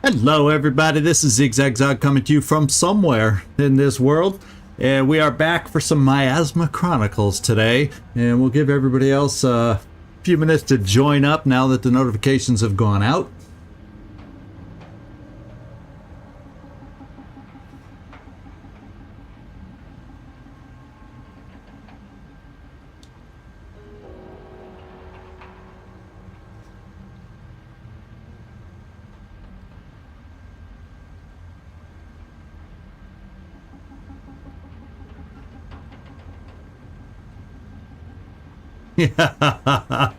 Hello everybody, this is Zigzag coming to you from somewhere in this world, and we are back for some Miasma Chronicles today, and we'll give everybody else a few minutes to join up now that the notifications have gone out. I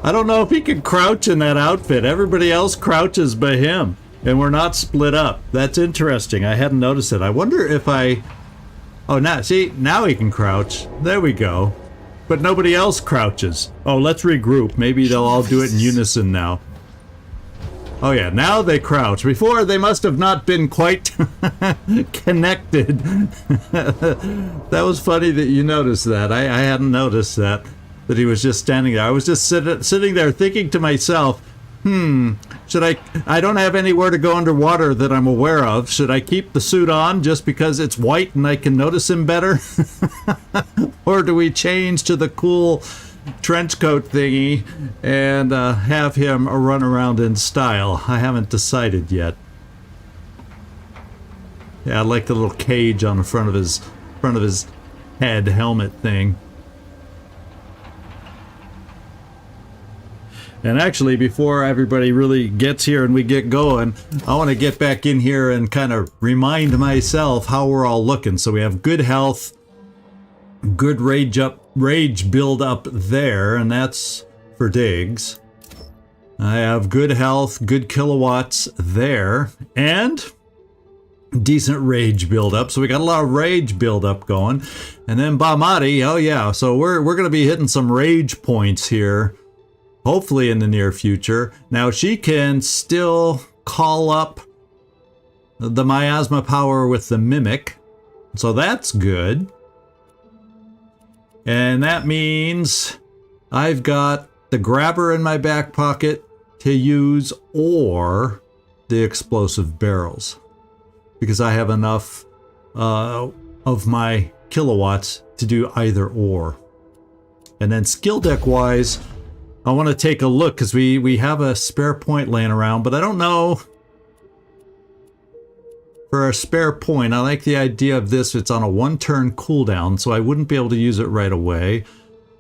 don't know if he can crouch in that outfit. Everybody else crouches by him, and we're not split up. That's interesting. I hadn't noticed it. I wonder if I... Oh, now, see, now he can crouch. There we go. But nobody else crouches. Oh, let's regroup. Maybe they'll all do it in unison now. Oh yeah, now they crouch. Before, they must have not been quite connected. That was funny that you noticed that. I hadn't noticed that he was just standing there. I was just sitting there thinking to myself, should I don't have anywhere to go underwater that I'm aware of. Should I keep the suit on just because it's white and I can notice him better? Or do we change to the cool trench coat thingy and have him run around in style? I haven't decided yet. Yeah, I like the little cage on the front of his head helmet thing. And actually, before everybody really gets here and we get going, I want to get back in here and kind of remind myself how we're all looking. So we have good health, good rage build up there, and that's for digs. I have good health, good kilowatts there, and decent rage build up. So we got a lot of rage build up going. And then Bamati, oh yeah, so we're going to be hitting some rage points here, hopefully in the near future. Now she can still call up the miasma power with the mimic, so that's good. And that means I've got the grabber in my back pocket to use, or the explosive barrels, because I have enough of my kilowatts to do either or. And then skill deck wise, I want to take a look because we have a spare point laying around, but I don't know. For a spare point, I like the idea of this. It's on a 1-turn cooldown, so I wouldn't be able to use it right away.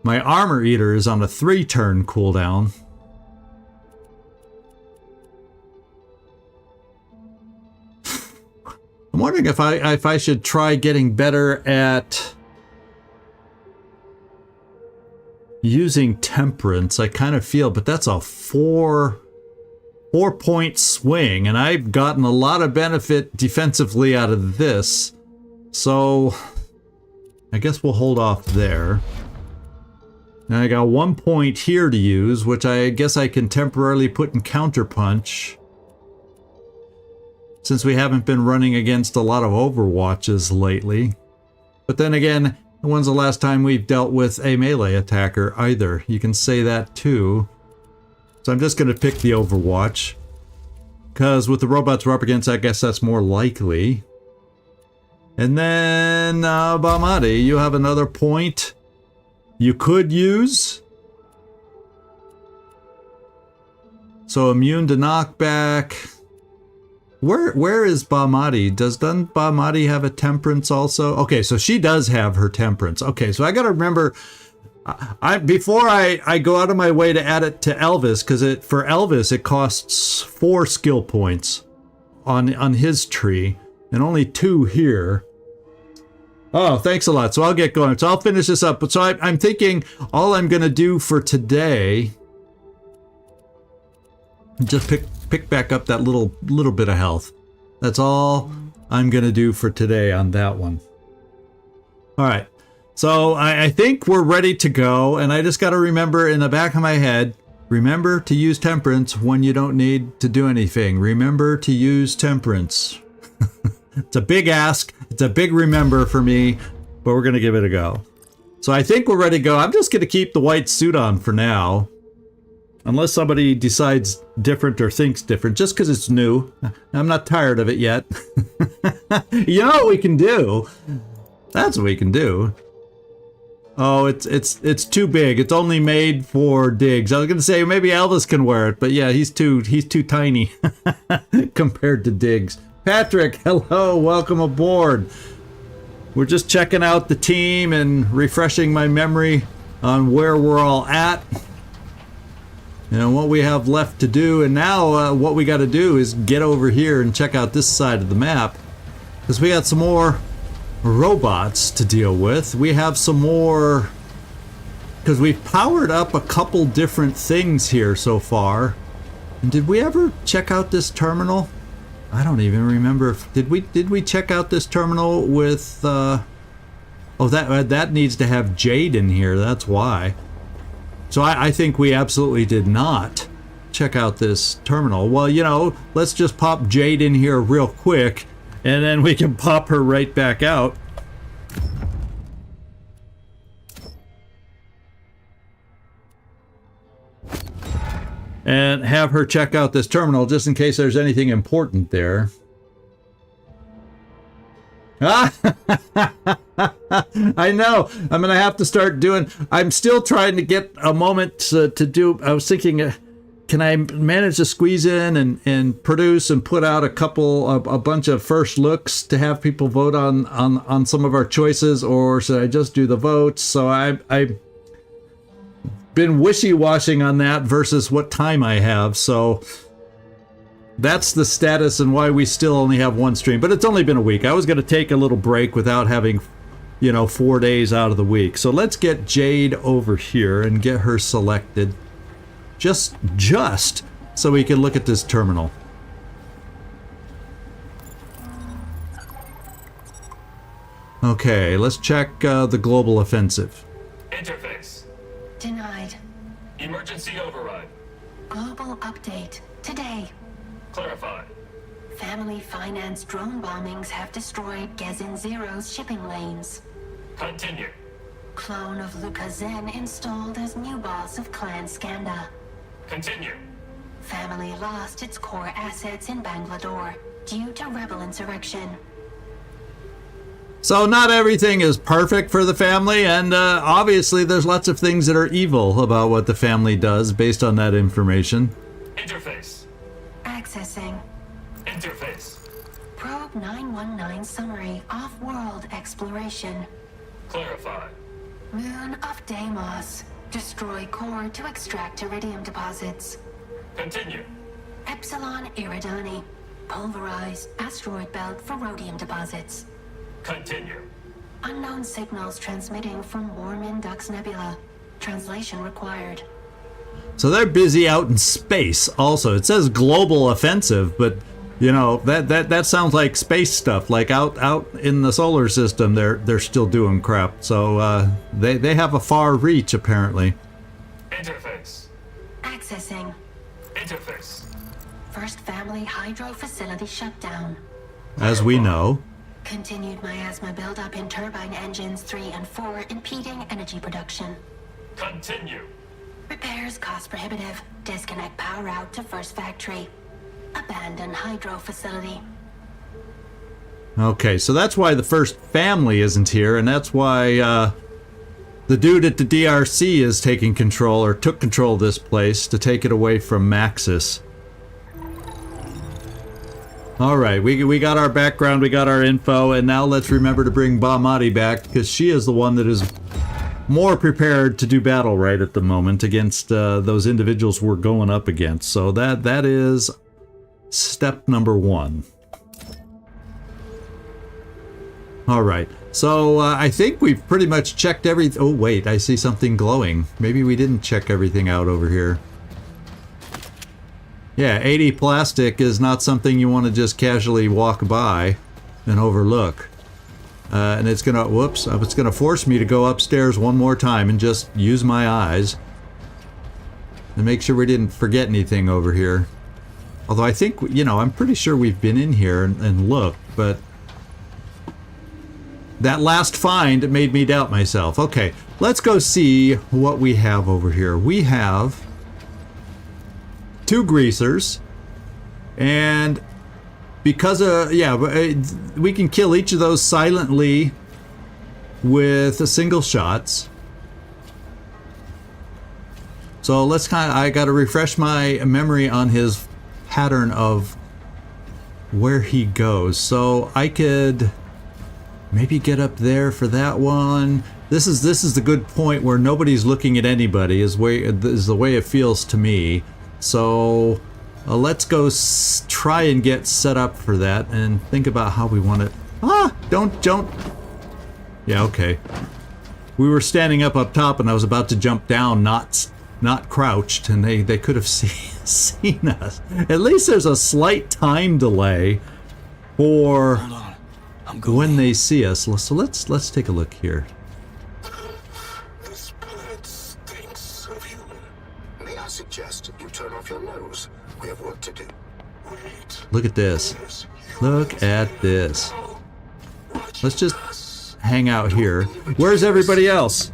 My armor eater is on a 3-turn cooldown. I'm wondering if I should try getting better at using temperance. I kind of feel, but that's a 4-point swing, and I've gotten a lot of benefit defensively out of this, so I guess we'll hold off there. Now I got 1 point here to use, which I guess I can temporarily put in counterpunch, since we haven't been running against a lot of overwatches lately. But then again, when's the last time we've dealt with a melee attacker either? You can say that too. So I'm just going to pick the Overwatch, because with the robots we're up against, I guess that's more likely. And then, Bamati, you have another point you could use. So immune to knockback. Where is Bamati? Doesn't Bamati have a temperance also? Okay, so she does have her temperance. Okay, so I got to remember... before I go out of my way to add it to Elvis, because for Elvis it costs 4 skill points on his tree and only 2 here. Oh, thanks a lot. So I'll get going. So I'll finish this up. So I'm thinking all I'm gonna do for today, just pick back up that little bit of health. That's all I'm gonna do for today on that one. All right. So I think we're ready to go, and I just got to remember in the back of my head, remember to use temperance when you don't need to do anything. Remember to use temperance. It's a big ask. It's a big remember for me, but we're going to give it a go. So I think we're ready to go. I'm just going to keep the white suit on for now. Unless somebody decides different or thinks different, just because it's new. I'm not tired of it yet. You know what we can do? That's what we can do. Oh, it's too big. It's only made for digs. I was gonna say maybe Elvis can wear it, but yeah, he's too tiny compared to digs. Patrick, hello, welcome aboard. We're just checking out the team and refreshing my memory on where we're all at. You know, what we have left to do, and now what we got to do is get over here and check out this side of the map, because we got some more robots to deal with. We have some more, because we've powered up a couple different things here so far. And did we ever check out this terminal? I don't even remember if did we check out this terminal with oh, that needs to have Jade in here, that's why. So I think we absolutely did not check out this terminal. Well, you know, let's just pop Jade in here real quick, and then we can pop her right back out. And have her check out this terminal just in case there's anything important there. Ah! I know. I'm going to have to start doing... I'm still trying to get a moment to do... I was thinking, can I manage to squeeze in and produce and put out a bunch of first looks to have people vote on some of our choices, or should I just do the votes? So I've been wishy-washing on that versus what time I have, so... That's the status and why we still only have one stream. But it's only been a week. I was going to take a little break without having, you know, 4 days out of the week. So let's get Jade over here and get her selected. Just so we can look at this terminal. Okay, let's check the global offensive. Interface. Denied. Emergency override. Global update. Today. Clarify. Family finance drone bombings have destroyed Gezin Zero's shipping lanes. Continue. Clone of Luca Zen installed as new boss of Clan Skanda. Continue. Family lost its core assets in Bangalore due to rebel insurrection. So not everything is perfect for the family, and obviously there's lots of things that are evil about what the family does based on that information. Interface. Accessing. Interface. Probe 919 summary. Off-world exploration. Clarify. Moon of Deimos. Destroy core to extract iridium deposits. Continue. Epsilon Iridani. Pulverized asteroid belt for rhodium deposits. Continue. Unknown signals transmitting from Warmin-Dux Nebula. Translation required. So they're busy out in space also. It says global offensive, but you know, that sounds like space stuff. Like out in the solar system, they're still doing crap. So they have a far reach apparently. Interface. Accessing. Interface. First family hydro facility shutdown. As we know. Continued miasma buildup in turbine engines 3 and 4, impeding energy production. Continue. Repairs cost prohibitive. Disconnect power out to first factory. Abandon hydro facility. Okay, so that's why the first family isn't here, and that's why the dude at the DRC is taking control, or took control of this place to take it away from Maxis. Alright, we got our background, we got our info, and now let's remember to bring Bahmati back, because she is the one that is more prepared to do battle right at the moment against those individuals we're going up against. So that is step number 1. Alright, so I think we've pretty much checked everything. Oh wait, I see something glowing. Maybe we didn't check everything out over here. Yeah, 80 plastic is not something you want to just casually walk by and overlook. And it's gonna, whoops, it's gonna force me to go upstairs one more time and just use my eyes and make sure we didn't forget anything over here. Although I think, you know, I'm pretty sure we've been in here and looked, but that last find made me doubt myself. Okay, let's go see what we have over here. We have 2 greasers. And because we can kill each of those silently with a single shots. So let's I got to refresh my memory on his pattern of where he goes. So I could maybe get up there for that one. This is the good point where nobody's looking at anybody is the way it feels to me. So let's go try and get set up for that and think about how we want it. Don't. Yeah, okay. We were standing up top and I was about to jump down, not crouched, and they could have seen us. At least there's a slight time delay for when they see us. So let's take a look here. This planet stinks of human. May I suggest you turn off your nose? We have work to do. Wait. Look at this. Look at this. Let's just hang out here. Where's everybody else?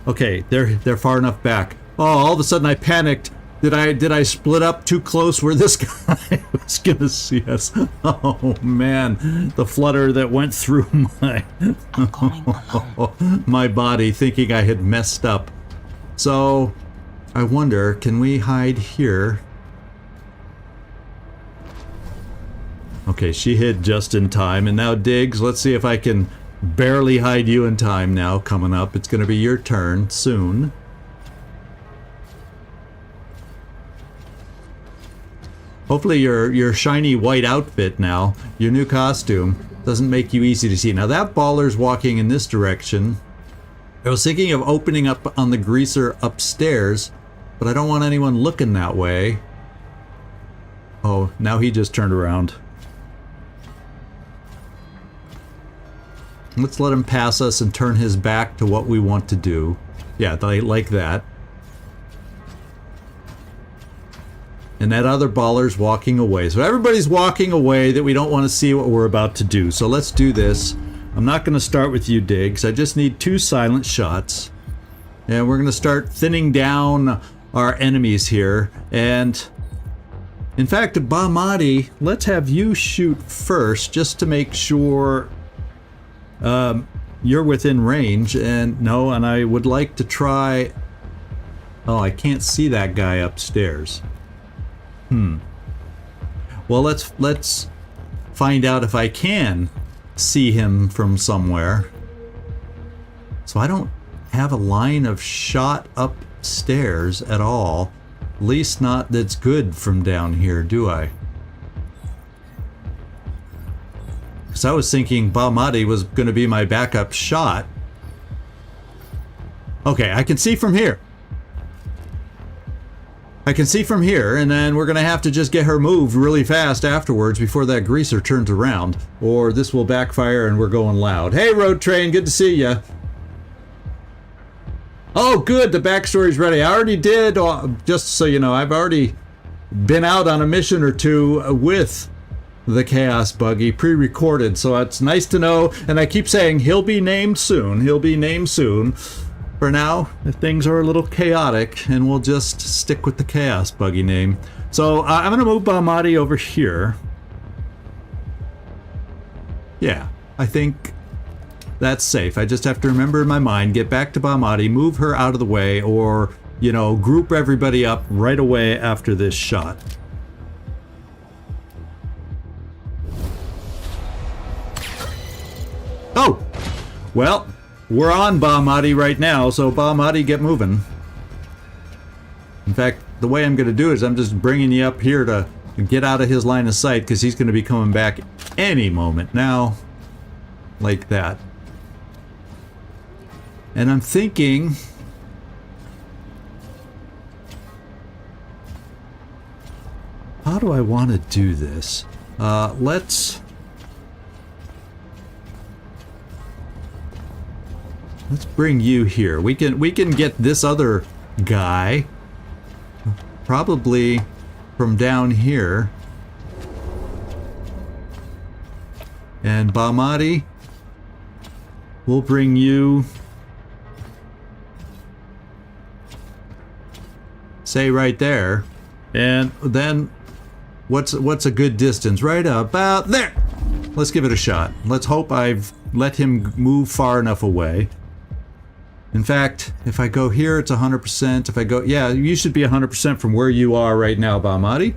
Okay, they're far enough back. Oh, all of a sudden I panicked. Did I split up too close where this guy was gonna see us? Oh man, the flutter that went through my body, thinking I had messed up. So I wonder, can we hide here? Okay, she hid just in time, and now Diggs, let's see if I can barely hide you in time now. Coming up, it's going to be your turn soon. Hopefully your shiny white outfit now, your new costume, doesn't make you easy to see. Now that baller's walking in this direction. I was thinking of opening up on the greaser upstairs, but I don't want anyone looking that way. Oh, now he just turned around. Let's let him pass us and turn his back to what we want to do. Yeah, like that. And that other baller's walking away. So everybody's walking away that we don't want to see what we're about to do. So let's do this. I'm not going to start with you, Diggs. I just need 2 silent shots. And we're going to start thinning down our enemies here. And in fact, Bahmati, let's have you shoot first just to make sure you're within range. And I would like to try... Oh, I can't see that guy upstairs. Well, let's find out if I can see him from somewhere. So I don't have a line of shot upstairs at all. At least not that's good from down here, do I? Because I was thinking Bahmati was going to be my backup shot. Okay, I can see from here. I can see from here, and then we're going to have to just get her moved really fast afterwards before that greaser turns around, or this will backfire and we're going loud. Hey, Road Train, good to see ya. Oh, good, the backstory's ready. I already did, just so you know, I've already been out on a mission or 2 with the Chaos Buggy, pre-recorded, so it's nice to know, and I keep saying he'll be named soon, he'll be named soon. For now, things are a little chaotic, and we'll just stick with the Chaos Buggy name. So I'm going to move Bahmati over here. Yeah, I think that's safe. I just have to remember in my mind, get back to Bahmati, move her out of the way, or, you know, group everybody up right away after this shot. Oh! Well... We're on Bahmati right now, so Bahmati, get moving. In fact, the way I'm going to do it is I'm just bringing you up here to get out of his line of sight, because he's going to be coming back any moment now. Like that. And I'm thinking... How do I want to do this? Let's bring you here. We can get this other guy probably from down here. And Bahmati, we'll bring you, say, right there. And then what's a good distance? Right about there. Let's give it a shot. Let's hope I've let him move far enough away. In fact, if I go here, it's 100%. If I go, yeah, you should be 100% from where you are right now, Bahmati.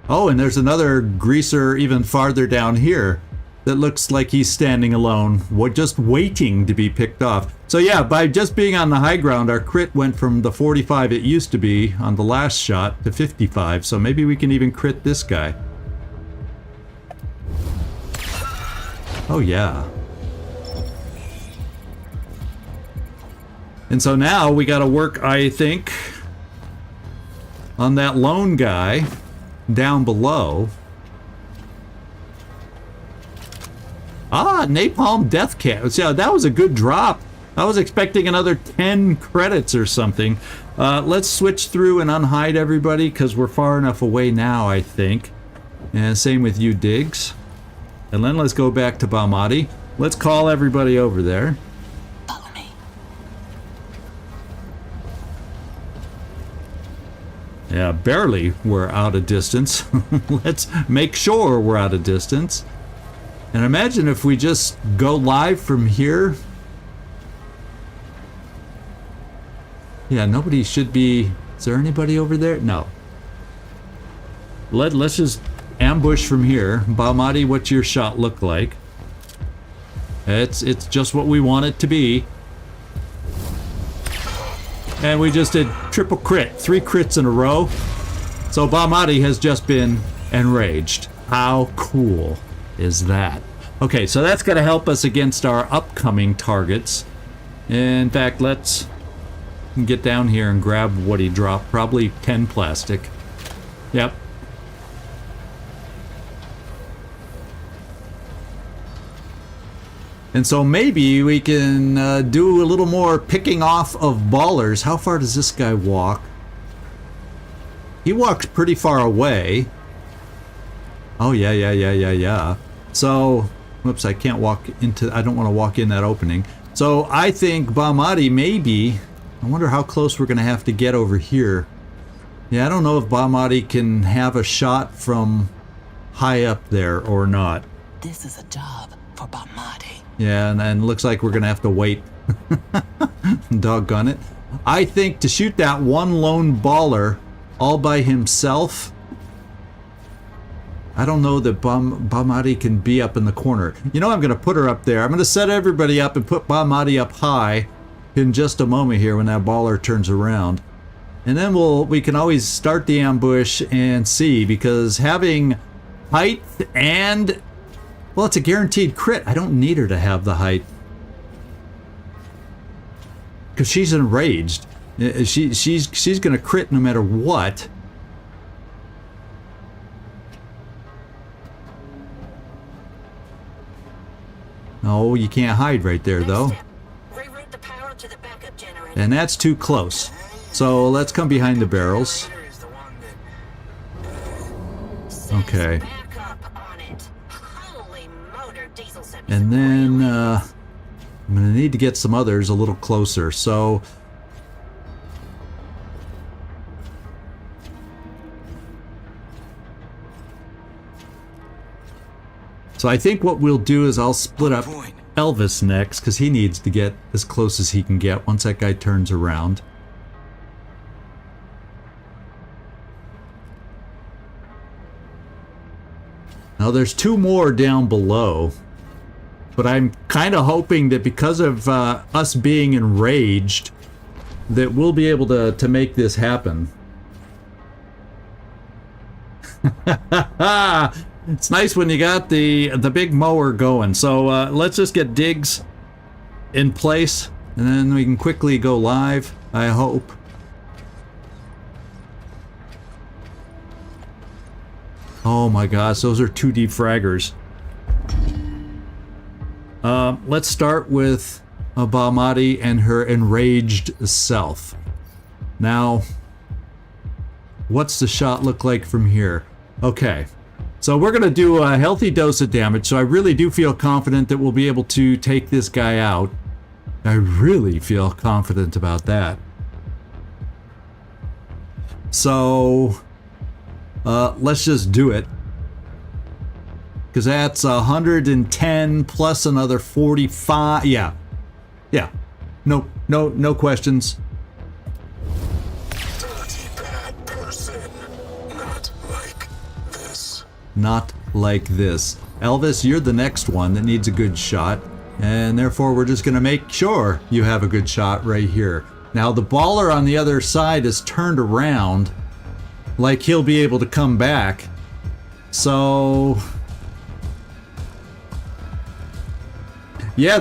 Oh, and there's another greaser even farther down here that looks like he's standing alone, just waiting to be picked off. So yeah, by just being on the high ground, our crit went from the 45 it used to be on the last shot to 55. So maybe we can even crit this guy. Oh yeah. And so now we got to work, I think, on that lone guy down below. Ah, Napalm Death Cat. So that was a good drop. I was expecting another 10 credits or something. Let's switch through and unhide everybody because we're far enough away now, I think. And same with you, Diggs. And then let's go back to Bahmati. Let's call everybody over there. Follow me. Yeah, barely we're out of distance. Let's make sure we're out of distance. And imagine if we just go live from here. Yeah, nobody should be... Is there anybody over there? No. Let's just ambush from here. Bahmati, what's your shot look like? It's just what we want it to be. And we just did triple crit. 3 crits in a row. So Bahmati has just been enraged. How cool is that? Okay, so that's going to help us against our upcoming targets. In fact, let's get down here and grab what he dropped. Probably 10 plastic. Yep. And so maybe we can do a little more picking off of ballers. How far does this guy walk? He walks pretty far away. Oh, yeah. So, whoops, I can't walk into... I don't want to walk in that opening. So, I think Bahmati maybe... I wonder how close we're going to have to get over here. Yeah, I don't know if Bahmati can have a shot from high up there or not. This is a job for Bahmati. Yeah, and looks like we're going to have to wait. Doggone it. I think to shoot that one lone baller all by himself... I don't know that Bahmati can be up in the corner. You know, I'm going to put her up there. I'm going to set everybody up and put Bahmati up high in just a moment here when that baller turns around. And then we can always start the ambush and see, because having height and... Well, it's a guaranteed crit. I don't need her to have the height. Because she's enraged. She's going to crit no matter what. Oh, you can't hide right there, though. Reroute the power to the backup generator. And that's too close. So let's come behind the barrels. Okay. And then I'm going to need to get some others a little closer. So I think what we'll do is I'll split up Elvis next, because he needs to get as close as he can get once that guy turns around. Now there's 2 more down below, but I'm kind of hoping that because of us being enraged, that we'll be able to make this happen. It's nice when you got the big mower going. So let's just get Diggs in place, and then we can quickly go live, I hope. Oh my gosh, those are 2 defraggers. Let's start with Bahmati and her enraged self. Now, what's the shot look like from here? Okay. So we're going to do a healthy dose of damage, so I really do feel confident that we'll be able to take this guy out. I really feel confident about that. So let's just do it. Because that's 110 plus another 45. Yeah. Yeah. No questions. Dirty bad person. Not like this. Not like this. Elvis, you're the next one that needs a good shot. And therefore, we're just going to make sure you have a good shot right here. Now, the baller on the other side is turned around like he'll be able to come back. So... yeah,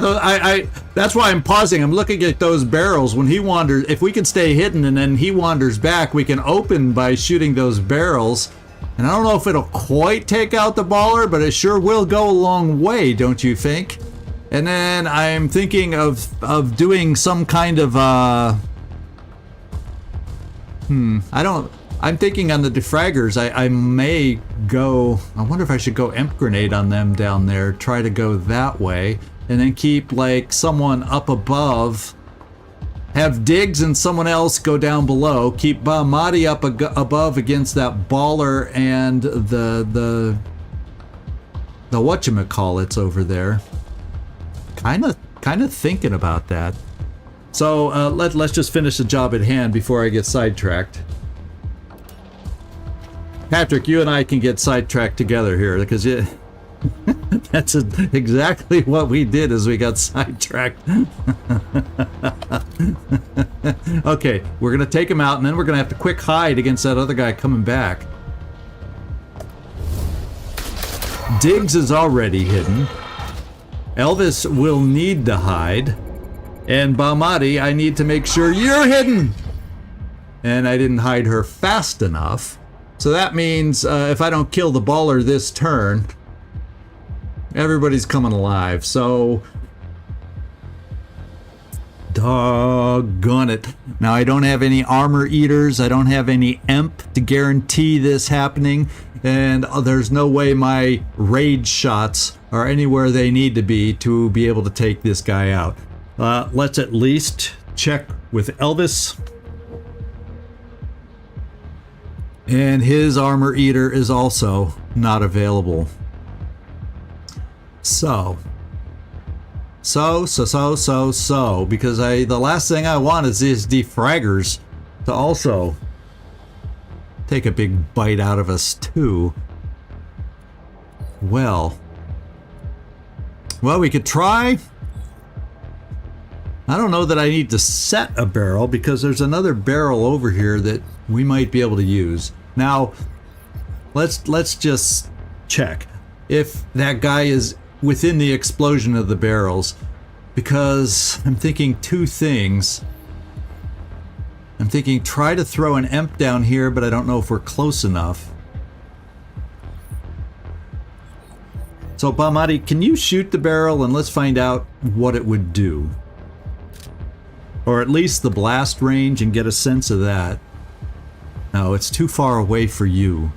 that's why I'm pausing. I'm looking at those barrels. When he wanders, if we can stay hidden and then he wanders back, we can open by shooting those barrels. And I don't know if it'll quite take out the baller, but it sure will go a long way, don't you think? And then I'm thinking of doing some kind of I'm thinking on the defraggers, I may go, I wonder if I should go imp grenade on them down there, try to go that way, and then keep like someone up above, have Diggs and someone else go down below, keep Mahdi up above against that baller and the whatchamacallits over there. Kind of thinking about that. So let's just finish the job at hand before I get sidetracked. Patrick, you and I can get sidetracked together here because that's exactly what we did as we got sidetracked. Okay, we're gonna take him out and then we're gonna have to quick hide against that other guy coming back. Diggs is already hidden. Elvis will need to hide. And Bahmadi, I need to make sure you're hidden! And I didn't hide her fast enough. So that means if I don't kill the baller this turn, everybody's coming alive. So, doggone it. Now I don't have any armor eaters. I don't have any emp to guarantee this happening. And there's no way my rage shots are anywhere they need to be able to take this guy out. Let's at least check with Elvis. And his armor eater is also not available. So, because the last thing I want is these defraggers to also take a big bite out of us too. Well, we could try. I don't know that I need to set a barrel because there's another barrel over here that we might be able to use. Now, let's just check if that guy is within the explosion of the barrels, because I'm thinking two things. I'm thinking try to throw an emp down here, but I don't know if we're close enough. So Bahmadi, can you shoot the barrel and let's find out what it would do? Or at least the blast range and get a sense of that. No, it's too far away for you.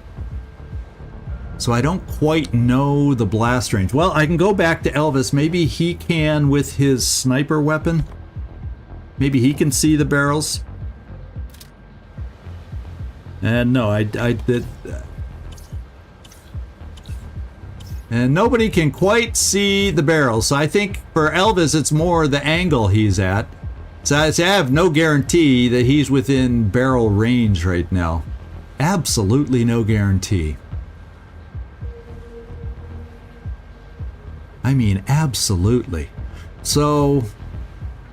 So I don't quite know the blast range. Well, I can go back to Elvis. Maybe he can with his sniper weapon. Maybe he can see the barrels. And no, I did. And nobody can quite see the barrels. So I think for Elvis, it's more the angle he's at. So I have no guarantee that he's within barrel range right now. Absolutely no guarantee. I mean, absolutely. So,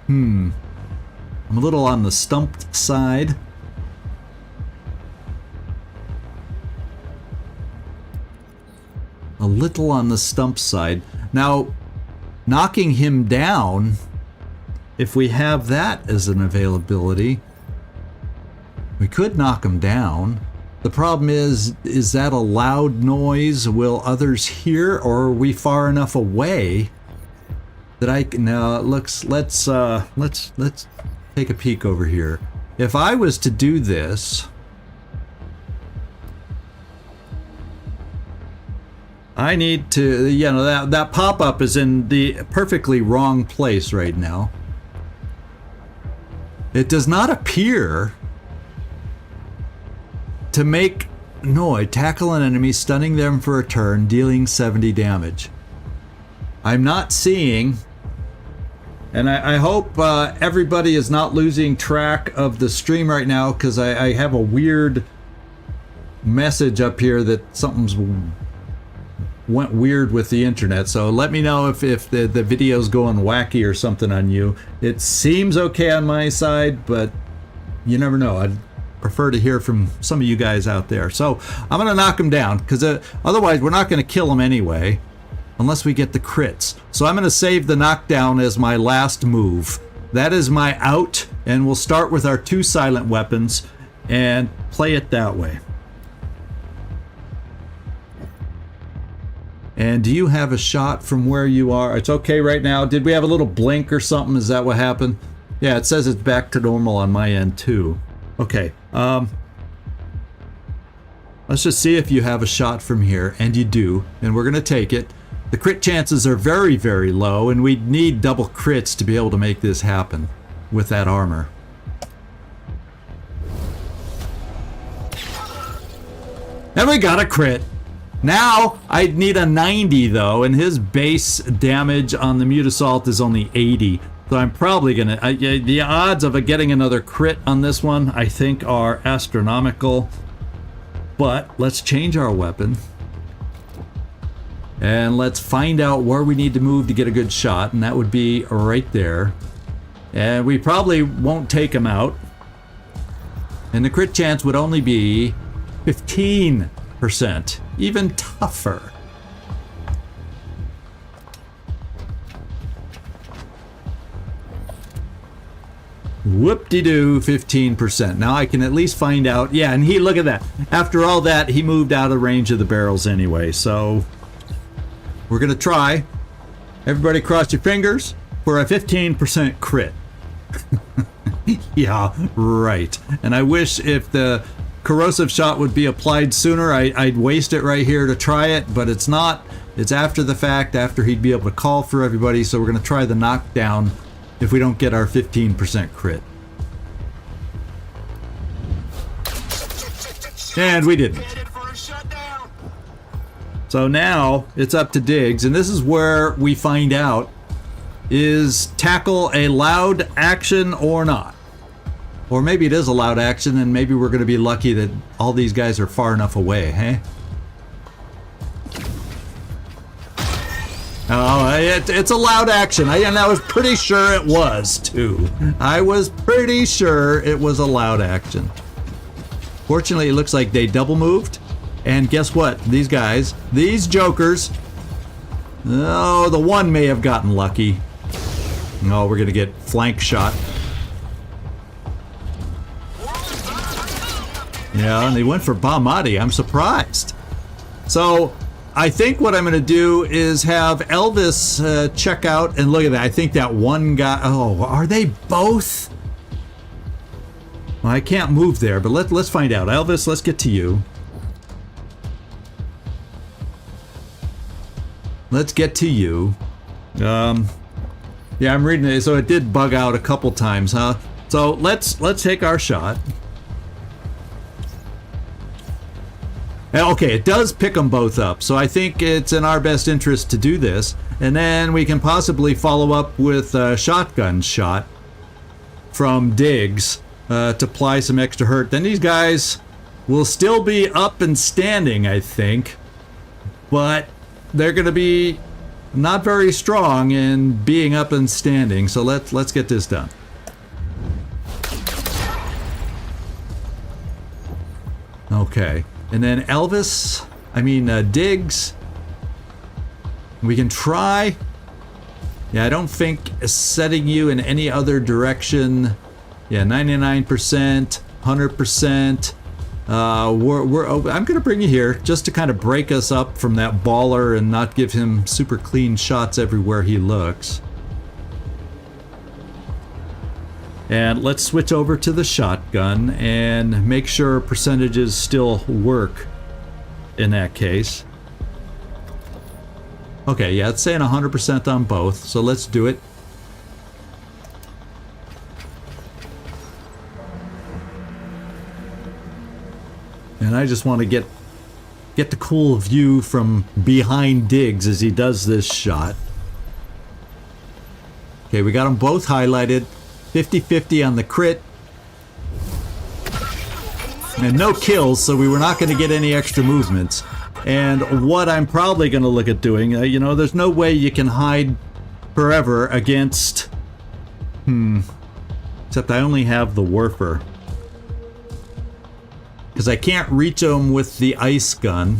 I'm a little on the stumped side. A little on the stump side. Now, knocking him down, if we have that as an availability, we could knock him down. The problem is that a loud noise? Will others hear, or are we far enough away that I can? Now, let's take a peek over here. If I was to do this, I need to, that pop-up is in the perfectly wrong place right now. It does not appear to make Noi tackle an enemy, stunning them for a turn, dealing 70 damage. I'm not seeing, and I hope everybody is not losing track of the stream right now, because I have a weird message up here that something's went weird with the internet. So let me know if the video's going wacky or something on you. It seems okay on my side, but you never know. I'd prefer to hear from some of you guys out there. So I'm going to knock him down, because otherwise we're not going to kill him anyway, unless we get the crits. So I'm going to save the knockdown as my last move. That is my out, and we'll start with our 2 silent weapons and play it that way. And do you have a shot from where you are? It's okay right now. Did we have a little blink or something? Is that what happened? Yeah, it says it's back to normal on my end too. Okay, let's just see if you have a shot from here, and you do, and we're gonna take it. The crit chances are very, very low, and we'd need double crits to be able to make this happen with that armor. And we got a crit. Now, I'd need a 90 though, and his base damage on the Mute Assault is only 80. So I'm probably gonna, the odds of getting another crit on this one, I think, are astronomical. But let's change our weapon. And let's find out where we need to move to get a good shot, and that would be right there. And we probably won't take him out. And the crit chance would only be 15%, even tougher. Whoop-de-doo, 15%. Now I can at least find out. Yeah, and look at that. After all that, he moved out of range of the barrels anyway, so we're gonna try. Everybody cross your fingers for a 15% crit. Yeah, right. And I wish if the corrosive shot would be applied sooner, I'd waste it right here to try it, but it's not. It's after the fact, after he'd be able to call for everybody, so we're gonna try the knockdown if we don't get our 15% crit. And we didn't. So now it's up to Diggs, and this is where we find out, is tackle a loud action or not? Or maybe it is a loud action, and maybe we're going to be lucky that all these guys are far enough away, hey? Oh, it's a loud action. And I was pretty sure it was, too. I was pretty sure it was a loud action. Fortunately, it looks like they double moved. And guess what? These guys, these jokers, oh, the one may have gotten lucky. No, we're going to get flank shot. Yeah, and they went for Bahmati. I'm surprised. So I think what I'm going to do is have Elvis check out, and look at that. I think that one guy. Oh, are they both? Well, I can't move there, but let's find out. Elvis, let's get to you. Let's get to you. Yeah, I'm reading it. So it did bug out a couple times, huh? So let's take our shot. Okay, it does pick them both up, so I think it's in our best interest to do this, and then we can possibly follow up with a shotgun shot from Diggs to apply some extra hurt. Then these guys will still be up and standing, I think, but they're going to be not very strong in being up and standing, so let's get this done. Okay. And then Elvis, Diggs, we can try. Yeah, I don't think setting you in any other direction. Yeah, 99%, 100%. I'm gonna bring you here just to kind of break us up from that baller and not give him super clean shots everywhere he looks. And let's switch over to the shotgun and make sure percentages still work in that case. Okay, yeah, it's saying 100% on both, so let's do it. And And I just want to get the cool view from behind Diggs as he does this shot. Okay, we got them both highlighted. 50-50 on the crit. And no kills, so we were not going to get any extra movements. And what I'm probably going to look at doing, you know, there's no way you can hide forever against... Except I only have the Warfer. Because I can't reach him with the ice gun.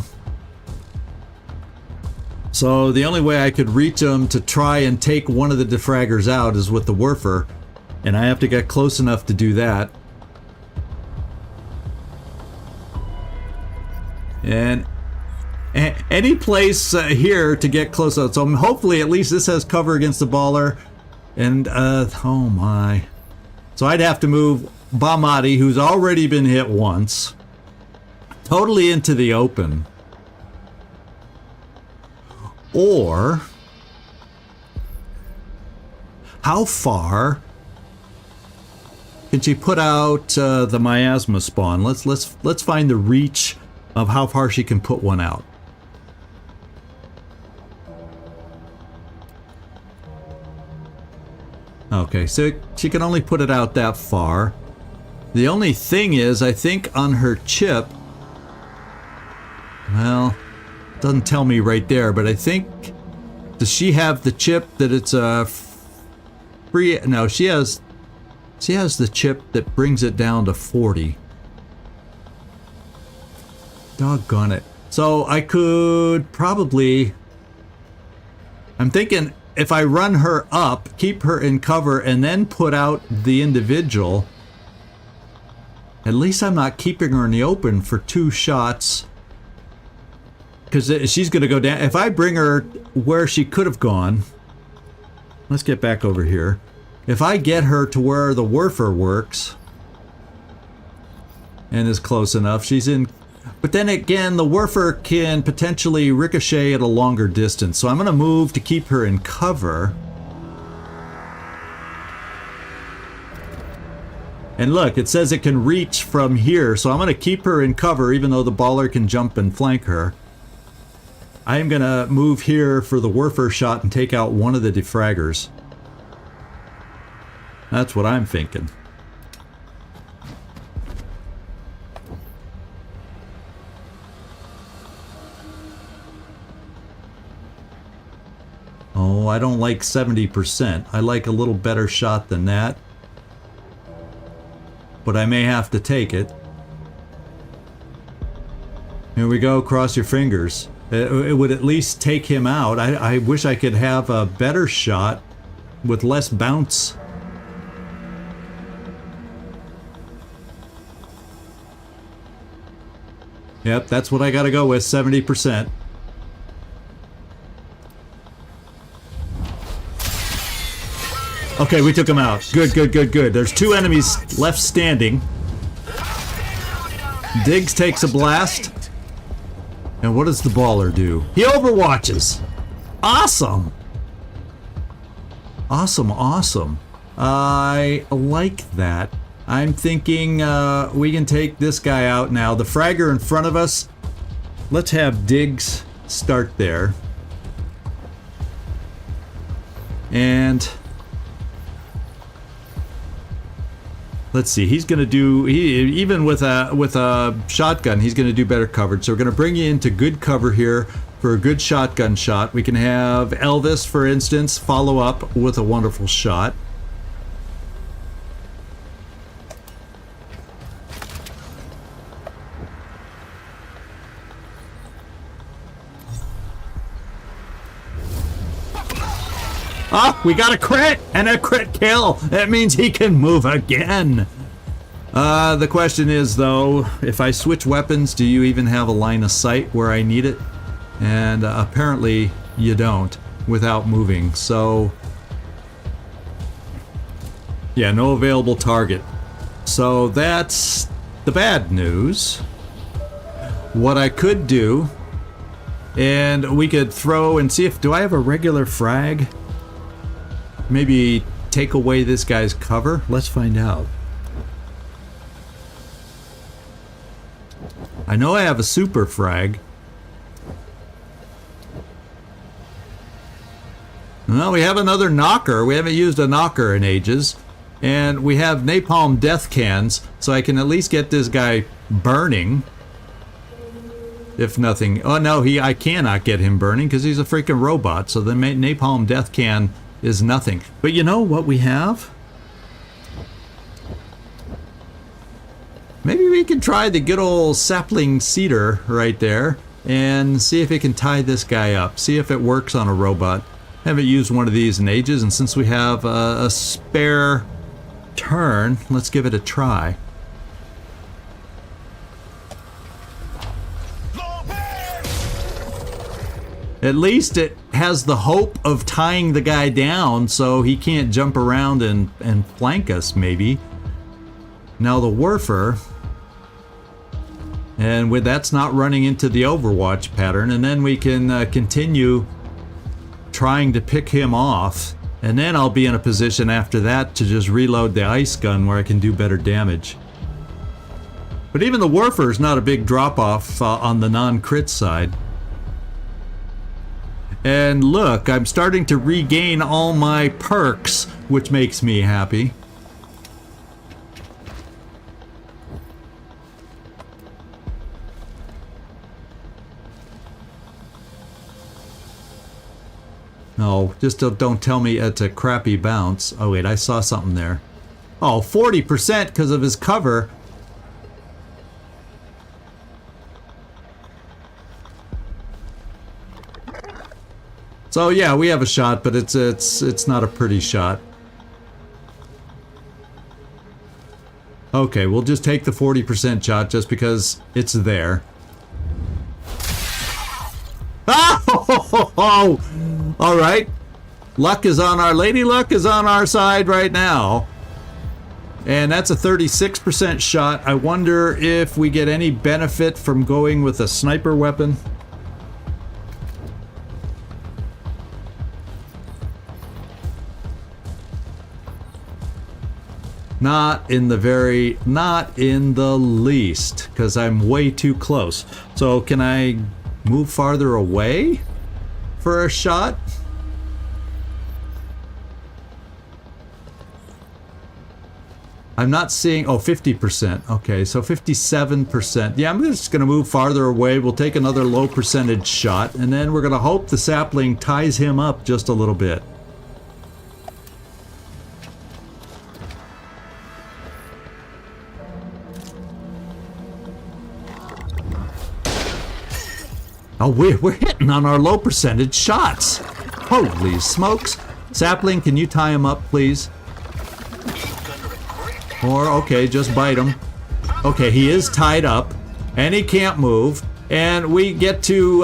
So the only way I could reach him to try and take one of the defraggers out is with the Warfer. And I have to get close enough to do that. And any place here to get close out. So hopefully at least this has cover against the baller. And, oh my. So I'd have to move Bamati, who's already been hit once, totally into the open. Or, how far can she put out the miasma spawn? Let's find the reach of how far she can put one out. Okay, so she can only put it out that far. The only thing is, I think on her chip, well, doesn't tell me right there, but I think, does she have the chip that it's a free? No, she has the chip that brings it down to 40. Doggone it. So I could probably, I'm thinking if I run her up, keep her in cover, and then put out the individual, at least I'm not keeping her in the open for 2 shots. Because she's going to go down. If I bring her where she could have gone, let's get back over here. If I get her to where the Warfer works and is close enough, she's in. But then again, the Warfer can potentially ricochet at a longer distance. So I'm going to move to keep her in cover. And look, it says it can reach from here. So I'm going to keep her in cover even though the baller can jump and flank her. I'm going to move here for the Warfer shot and take out one of the defraggers. That's what I'm thinking. Oh, I don't like 70%. I like a little better shot than that. But I may have to take it. Here we go, cross your fingers. It would at least take him out. I wish I could have a better shot with less bounce. Yep, that's what I gotta go with, 70%. Okay, we took him out. Good, good, good, good. There's 2 enemies left standing. Diggs takes a blast. And what does the baller do? He overwatches. Awesome. Awesome, awesome. I like that. I'm thinking we can take this guy out now. The fragger in front of us. Let's have Diggs start there. And let's see, he's gonna do, even with a shotgun, he's gonna do better coverage. So we're gonna bring you into good cover here for a good shotgun shot. We can have Elvis, for instance, follow up with a wonderful shot. Oh, we got a crit and a crit kill. That means he can move again. The question is, though, if I switch weapons, do you even have a line of sight where I need it? And apparently you don't without moving. So, yeah, no available target. So that's the bad news. What I could do, and we could throw and see if, do I have a regular frag? Maybe take away this guy's cover? Let's find out. I know I have a super frag. Well, we have another knocker. We haven't used a knocker in ages. And we have napalm death cans, so I can at least get this guy burning. If nothing... Oh, no, I cannot get him burning because he's a freaking robot. So the napalm death can is nothing. But you know what we have? Maybe we can try the good old sapling cedar right there and see if it can tie this guy up. See if it works on a robot. Haven't used one of these in ages, and since we have a spare turn, let's give it a try. At least it has the hope of tying the guy down so he can't jump around and flank us, maybe. Now the Warfer, and with that's not running into the Overwatch pattern, and then we can continue trying to pick him off, and then I'll be in a position after that to just reload the ice gun where I can do better damage. But even the Warfer is not a big drop-off on the non-crit side. And look, I'm starting to regain all my perks, which makes me happy. No, just don't tell me it's a crappy bounce. Oh wait, I saw something there. Oh, 40% because of his cover. So yeah, we have a shot, but it's not a pretty shot. Okay, we'll just take the 40% shot just because it's there. Oh! All right. Luck is on our Lady Luck is on our side right now. And that's a 36% shot. I wonder if we get any benefit from going with a sniper weapon. Not in the least, because I'm way too close. So can I move farther away for a shot? I'm not seeing, oh, 50%. Okay, so 57%. Yeah, I'm just gonna move farther away. We'll take another low percentage shot, and then we're gonna hope the sapling ties him up just a little bit. Oh, we're hitting on our low percentage shots. Holy smokes. Sapling, can you tie him up, please? Or, okay, just bite him. Okay, he is tied up, and he can't move, and we get to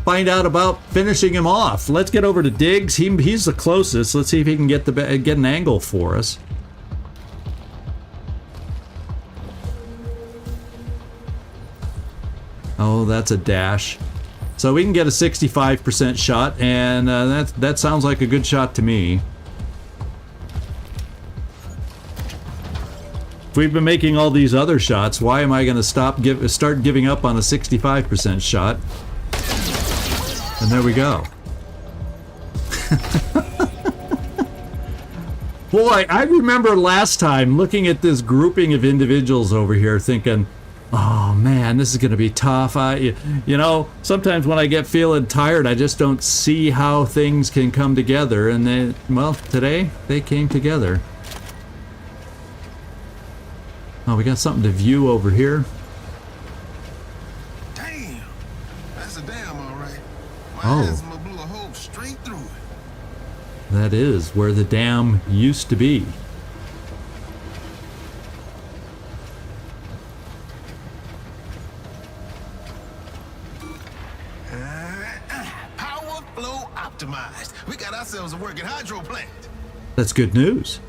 find out about finishing him off. Let's get over to Diggs. He's the closest. Let's see if he can get an angle for us. Oh, that's a dash. So we can get a 65% shot, and that sounds like a good shot to me. If we've been making all these other shots, why am I going to start giving up on a 65% shot? And there we go. Boy, I remember last time looking at this grouping of individuals over here thinking, oh man, this is going to be tough. You know, sometimes when I get feeling tired, I just don't see how things can come together. And then, well, today they came together. Oh, we got something to view over here. Damn, that's a dam, all right. Oh. Miasma blew a hole straight through it. That is where the dam used to be. Power flow optimized. We got ourselves a working hydro plant. That's good news.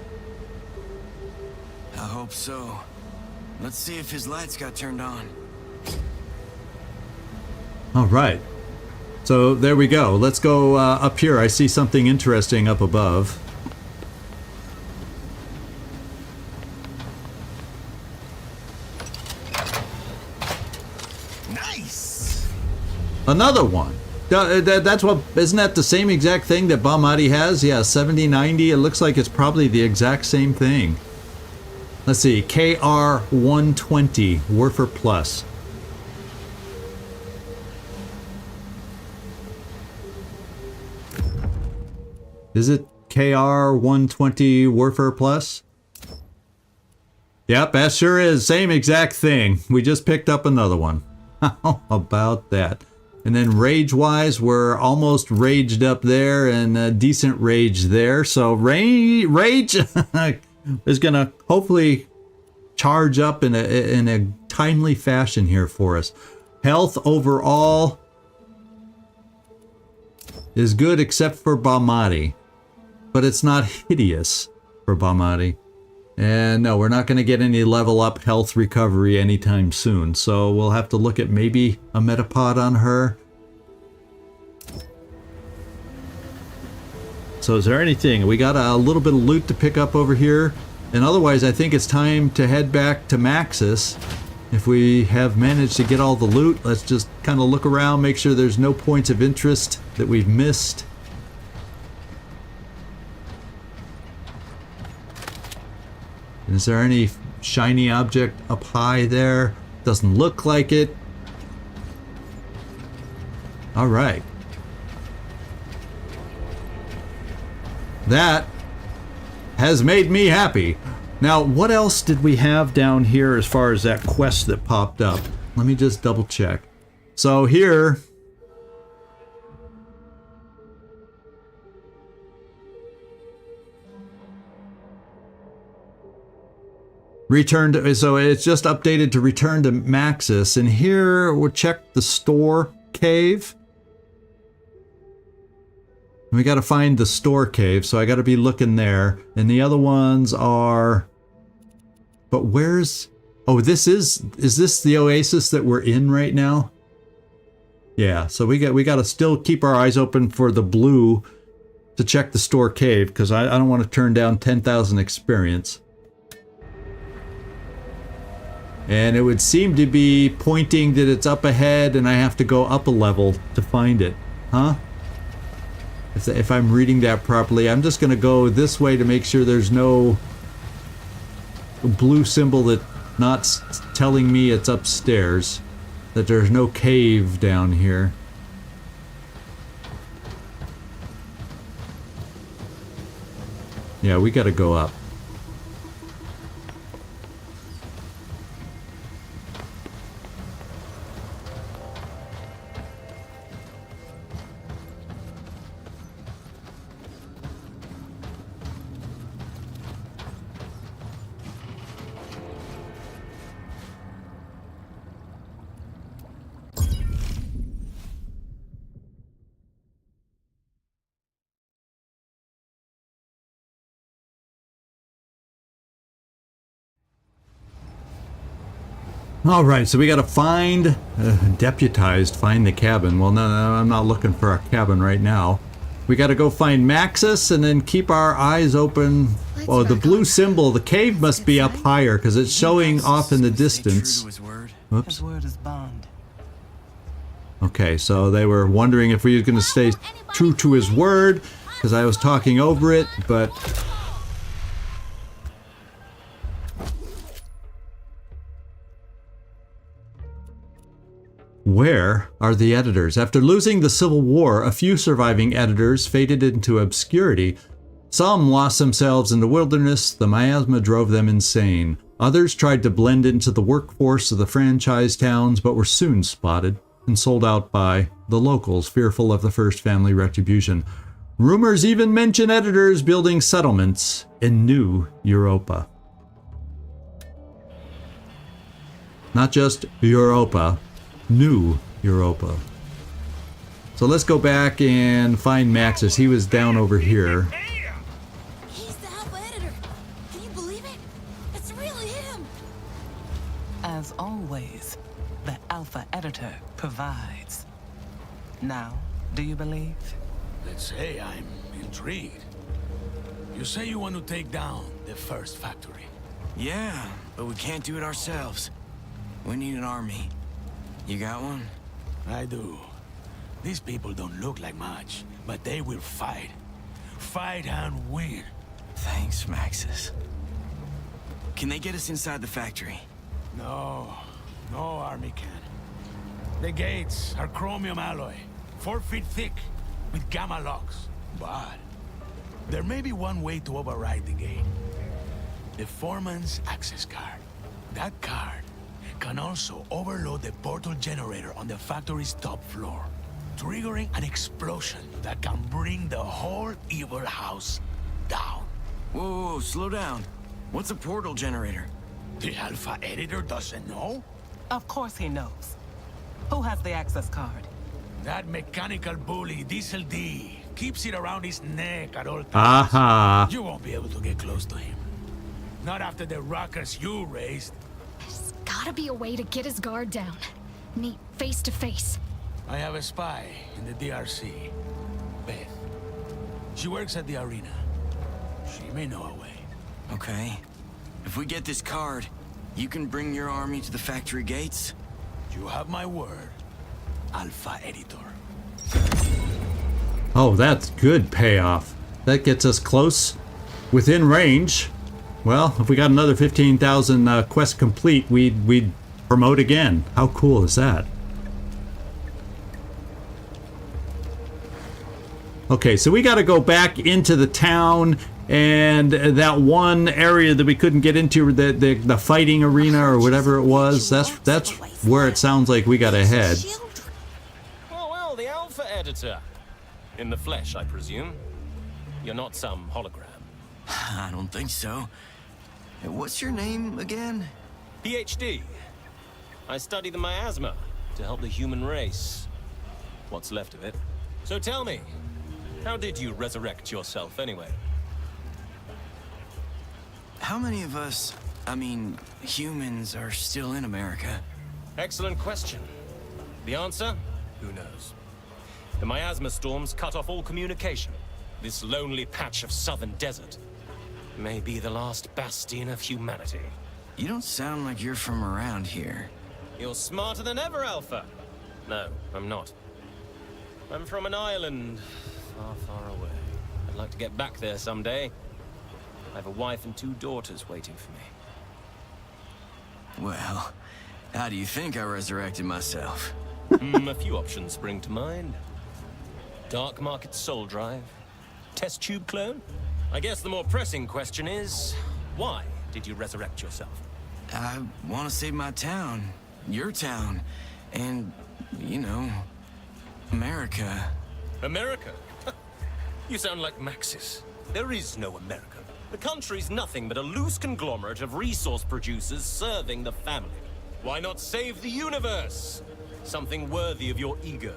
I hope so. Let's see if his lights got turned on. All right. So there we go. Let's go up here. I see something interesting up above. Another one. That's what, isn't that the same exact thing that Bahmati has? Yeah, 7090. It looks like it's probably the exact same thing. Let's see, KR120 Warfare Plus. Is it KR120 Warfare Plus? Yep, that sure is. Same exact thing. We just picked up another one. How about that? And then rage-wise, we're almost raged up there and decent rage there. So rage is going to hopefully charge up in a timely fashion here for us. Health overall is good except for Bahmati. But it's not hideous for Bahmati. And no, we're not going to get any level up health recovery anytime soon. So we'll have to look at maybe a Metapod on her. So is there anything? We got a little bit of loot to pick up over here. And otherwise, I think it's time to head back to Maxis. If we have managed to get all the loot, let's just kind of look around, make sure there's no points of interest that we've missed. Is there any shiny object up high there? Doesn't look like it. All right. That has made me happy. Now, what else did we have down here as far as that quest that popped up? Let me just double check. So here... Return to, so it's just updated to return to Maxis, and here we'll check the store cave. We got to find the store cave, so I got to be looking there. And the other ones are, but where's? Oh, is this the oasis that we're in right now? Yeah, so we got to still keep our eyes open for the blue to check the store cave because I don't want to turn down 10,000 experience. And it would seem to be pointing that it's up ahead and I have to go up a level to find it. Huh? If I'm reading that properly, I'm just going to go this way to make sure there's no blue symbol that not telling me it's upstairs. That there's no cave down here. Yeah, we got to go up. All right, so we got to find, deputized, find the cabin. Well, no, I'm not looking for a cabin right now. We got to go find Maxis and then keep our eyes open. Oh, the blue symbol, the cave must be up higher because it's showing off in the distance. Whoops. Okay, so they were wondering if we were going to stay true to his word because I was talking over it, but... Where are the editors? After losing the Civil War, a few surviving editors faded into obscurity. Some lost themselves in the wilderness. The miasma drove them insane. Others tried to blend into the workforce of the franchise towns, but were soon spotted and sold out by the locals, fearful of the First Family retribution. Rumors even mention editors building settlements in New Europa. Not just Europa. New Europa. So let's go back and find Maxis. He was down over here. He's the Alpha Editor. Can you believe it? It's really him. As always, the Alpha Editor provides. Now, do you believe? Let's say I'm intrigued. You say you want to take down the first factory. Yeah, but we can't do it ourselves. We need an army. You got one? I do. These people don't look like much, but they will fight. Fight and win. Thanks, Maxis. Can they get us inside the factory? No army can. The gates are chromium alloy, 4 feet thick, with gamma locks. But there may be one way to override the gate. The foreman's access card. That card can also overload the portal generator on the factory's top floor, triggering an explosion that can bring the whole evil house down. Whoa, slow down. What's a portal generator? The Alpha Editor doesn't know? Of course he knows. Who has the access card? That mechanical bully, Diesel D, keeps it around his neck at all times. Aha. You won't be able to get close to him. Not after the ruckus you raised. There's gotta be a way to get his guard down. Meet face to face. I have a spy in the DRC. Beth. She works at the arena. She may know a way. Okay. If we get this card, you can bring your army to the factory gates? You have my word, Alpha Editor. Oh, that's good payoff. That gets us close, within range. Well, if we got another 15,000 quests complete, we'd promote again. How cool is that? Okay, so we got to go back into the town, and that one area that we couldn't get into, the fighting arena or whatever it was, that's where it sounds like we got to head. Oh, well, the Alpha Editor. In the flesh, I presume. You're not some hologram. I don't think so. What's your name again? PhD. I study the miasma to help the human race. What's left of it. So tell me, how did you resurrect yourself anyway? How many of us, I mean, humans, are still in America? Excellent question. The answer? Who knows? The miasma storms cut off all communication. This lonely patch of southern desert may be the last bastion of humanity. You don't sound like you're from around here. You're smarter than ever, Alpha. No, I'm not. I'm from an island far, far away. I'd like to get back there someday. I have a wife and 2 daughters waiting for me. Well, how do you think I resurrected myself? A few options spring to mind. Dark market soul drive? Test tube clone? I guess the more pressing question is, why did you resurrect yourself? I want to save my town, your town, and, you know, America. America? You sound like Maxis. There is no America. The country's nothing but a loose conglomerate of resource producers serving the family. Why not save the universe? Something worthy of your ego.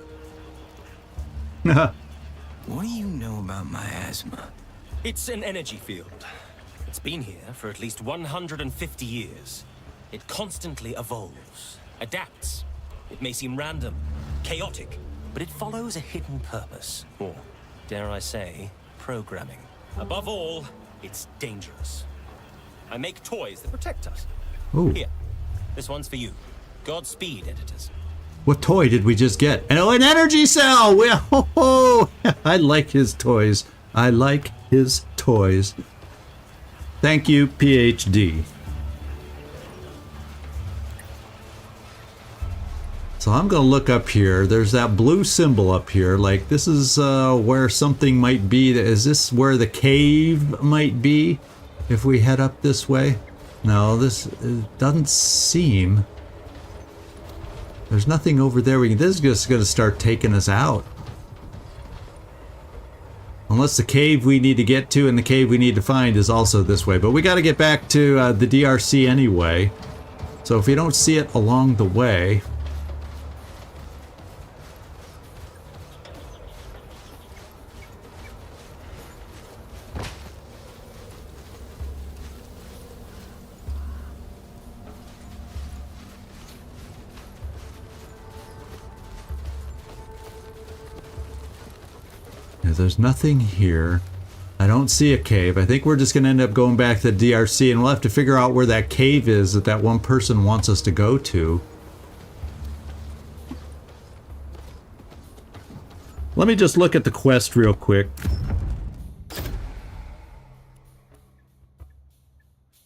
What do you know about miasma? It's an energy field. It's been here for at least 150 years. It constantly evolves, adapts. It may seem random, chaotic, but it follows a hidden purpose. Or, dare I say, programming. Above all, it's dangerous. I make toys that protect us. Ooh. Here, this one's for you. Godspeed, editors. What toy did we just get? Oh, an energy cell! I like his toys. I like his toys. Thank you, PhD. So I'm going to look up here. There's that blue symbol up here. Like, this is where something might be. Is this where the cave might be? If we head up this way? No, this doesn't seem. There's nothing over there. This is just going to start taking us out. Unless the cave we need to get to and the cave we need to find is also this way. But we got to get back to the DRC anyway. So if we don't see it along the way... There's nothing here. I don't see a cave. I think we're just going to end up going back to the DRC, and we'll have to figure out where that cave is that one person wants us to go to. Let me just look at the quest real quick.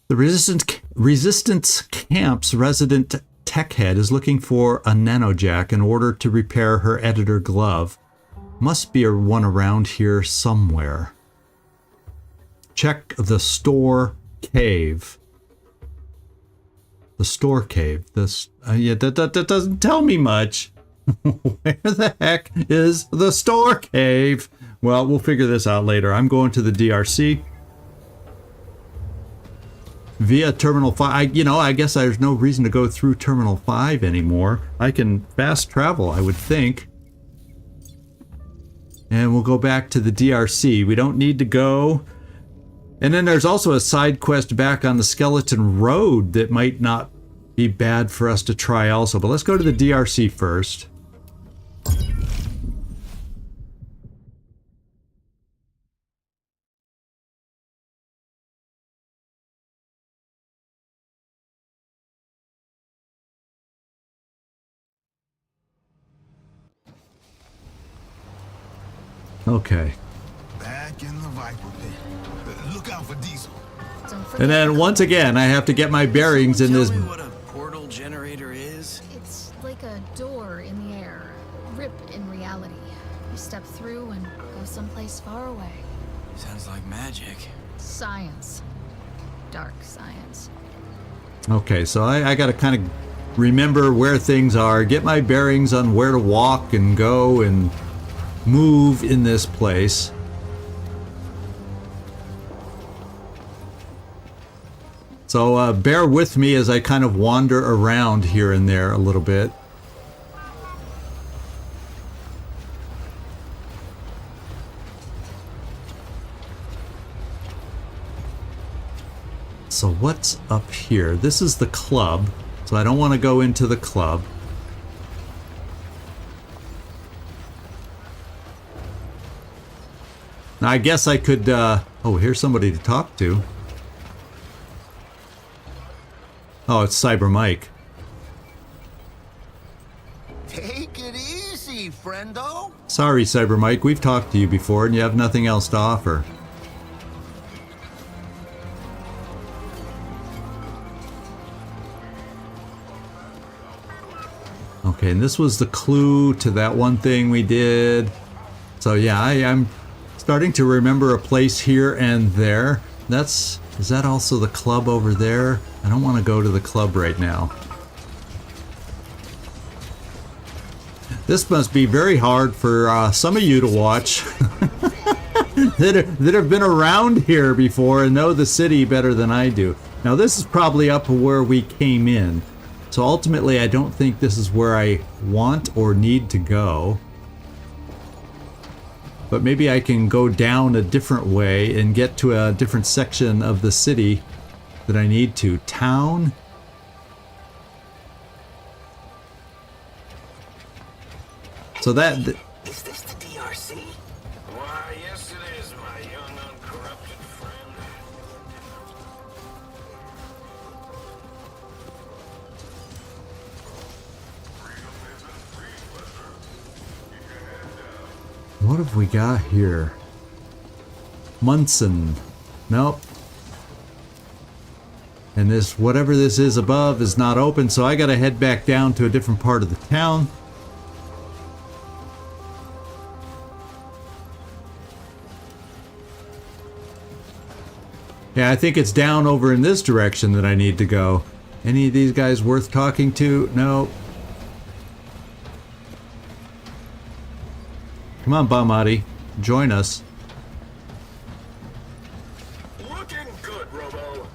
The Resistance Camp's resident tech head is looking for a nanojack in order to repair her editor glove. Must be one around here somewhere. Check the store cave. The store cave. This yeah, that doesn't tell me much. Where the heck is the store cave? Well, we'll figure this out later. I'm going to the DRC via Terminal 5. I guess there's no reason to go through Terminal 5 anymore. I can fast travel, I would think. And we'll go back to the DRC. We don't need to go. And then there's also a side quest back on the Skeleton Road that might not be bad for us to try also. But let's go to the DRC first. Okay. Back in the Viper pit. Look out for Diesel. And then once again, I have to get my bearings in this. Tell me what a portal generator is? It's like a door in the air. Rip in reality. You step through and go someplace far away. Sounds like magic. Science. Dark science. Okay, so I got to kind of remember where things are, get my bearings on where to walk and go and move in this place. So bear with me as I kind of wander around here and there a little bit. So what's up here? This is the club, so I don't want to go into the club. Now I guess I could, oh, here's somebody to talk to. Oh, it's Cyber Mike. Take it easy, friendo. Sorry, Cyber Mike, we've talked to you before and you have nothing else to offer. Okay, and this was the clue to that one thing we did. So yeah, I'm starting to remember a place here and there. Is that also the club over there? I don't want to go to the club right now. This must be very hard for some of you to watch that have been around here before and know the city better than I do. Now this is probably up where we came in. So ultimately I don't think this is where I want or need to go. But maybe I can go down a different way and get to a different section of the city that I need to. Town? So that... Is this the DRC? Why, yes it is, my young uncorrupted friend. What have we got here? Munson. Nope. And this, whatever this is above, is not open, so I gotta head back down to a different part of the town. Yeah, I think it's down over in this direction that I need to go. Any of these guys worth talking to? No. Come on, Bamati. Join us. Looking good, Robo.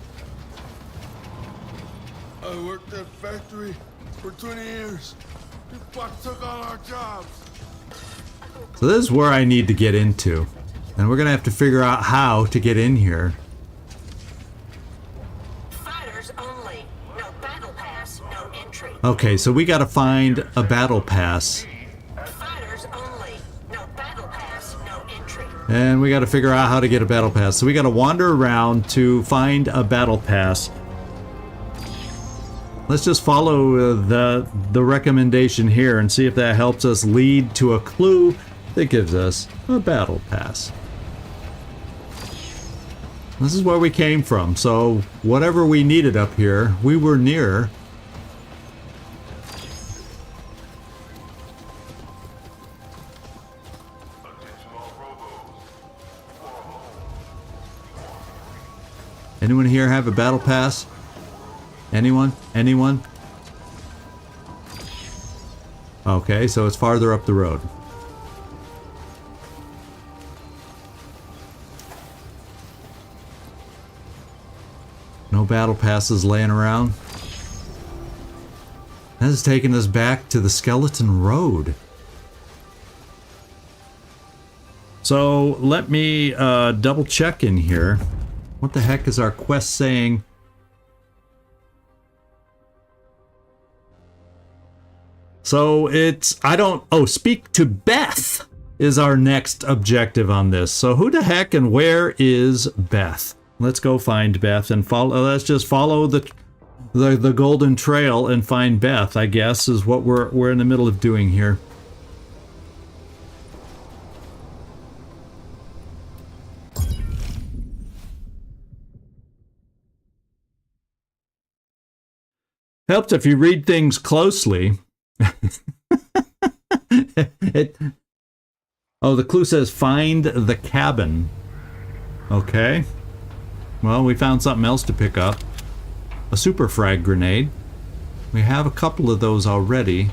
I worked at factory for 20 years. You fuck took all our jobs. So this is where I need to get into. And we're gonna have to figure out how to get in here. Fighters only. No battle pass, no entry. Okay, so we gotta find a battle pass. Fighters only. No battle pass, no entry. And we gotta figure out how to get a battle pass. So we gotta wander around to find a battle pass. Let's just follow the recommendation here and see if that helps us lead to a clue that gives us a battle pass. This is where we came from, so whatever we needed up here, we were near. Anyone here have a battle pass? Anyone? Anyone? Okay, so it's farther up the road. No battle passes laying around. That has taken us back to the Skeleton Road. So let me double check in here. What the heck is our quest saying? So it's, speak to Beth is our next objective on this. So who the heck and where is Beth? Let's go find Beth and follow. Let's just follow the golden trail and find Beth, I guess, is what we're in the middle of doing here. Helps if you read things closely. The clue says find the cabin. Okay. Well, we found something else to pick up. A super frag grenade. We have a couple of those already.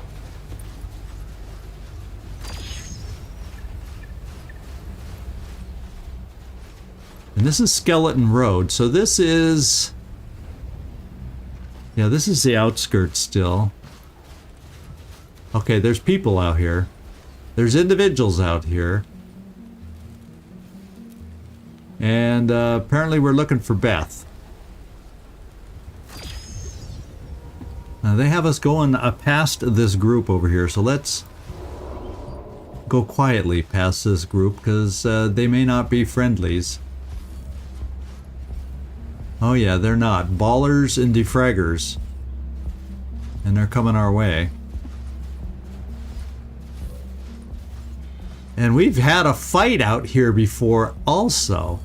And this is Skeleton Road, so this is... Yeah, this is the outskirts still. Okay, there's people out here. There's individuals out here. And apparently we're looking for Beth. They have us going past this group over here, so let's go quietly past this group because they may not be friendlies. Oh yeah, they're not. Ballers and defraggers. And they're coming our way. And we've had a fight out here before also.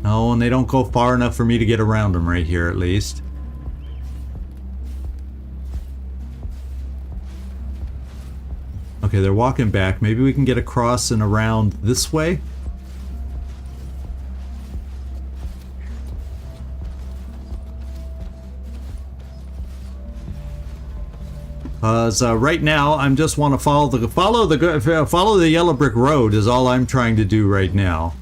Oh, and they don't go far enough for me to get around them right here at least. Okay, they're walking back. Maybe we can get across and around this way. Right now, I just want to follow the yellow brick road is all I'm trying to do right now.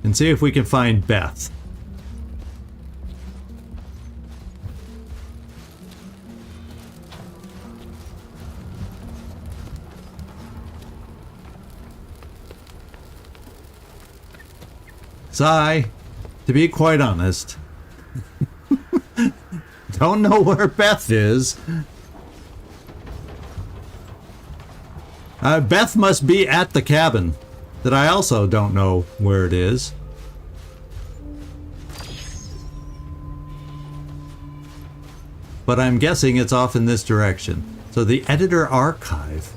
And see if we can find Beth. Sigh, to be quite honest, don't know where Beth is. Beth must be at the cabin that I also don't know where it is. But I'm guessing it's off in this direction. So the editor archive.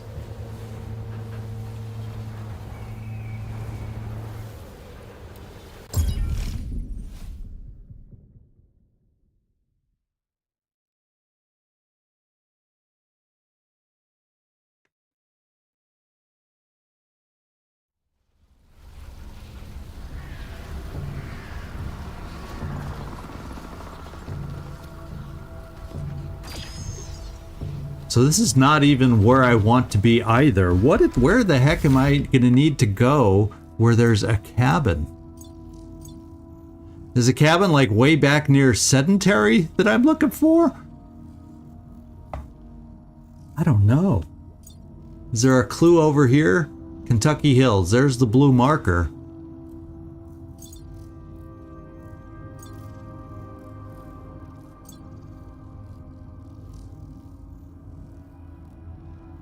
So this is not even where I want to be either. Where the heck am I going to need to go where there's a cabin? Is a cabin like way back near Sedentary that I'm looking for? I don't know. Is there a clue over here? Kentucky Hills. There's the blue marker.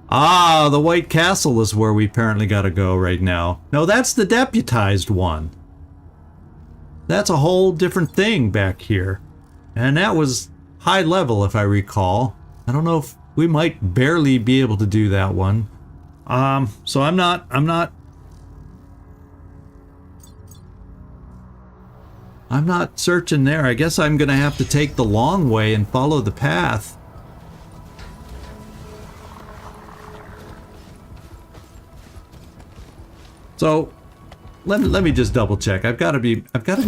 Ah, the White Castle is where we apparently gotta go right now. No, that's the deputized one. That's a whole different thing back here. And that was high level, if I recall. I don't know if we might barely be able to do that one. So I'm not searching there. I guess I'm gonna have to take the long way and follow the path. So let me just double check. I've got to be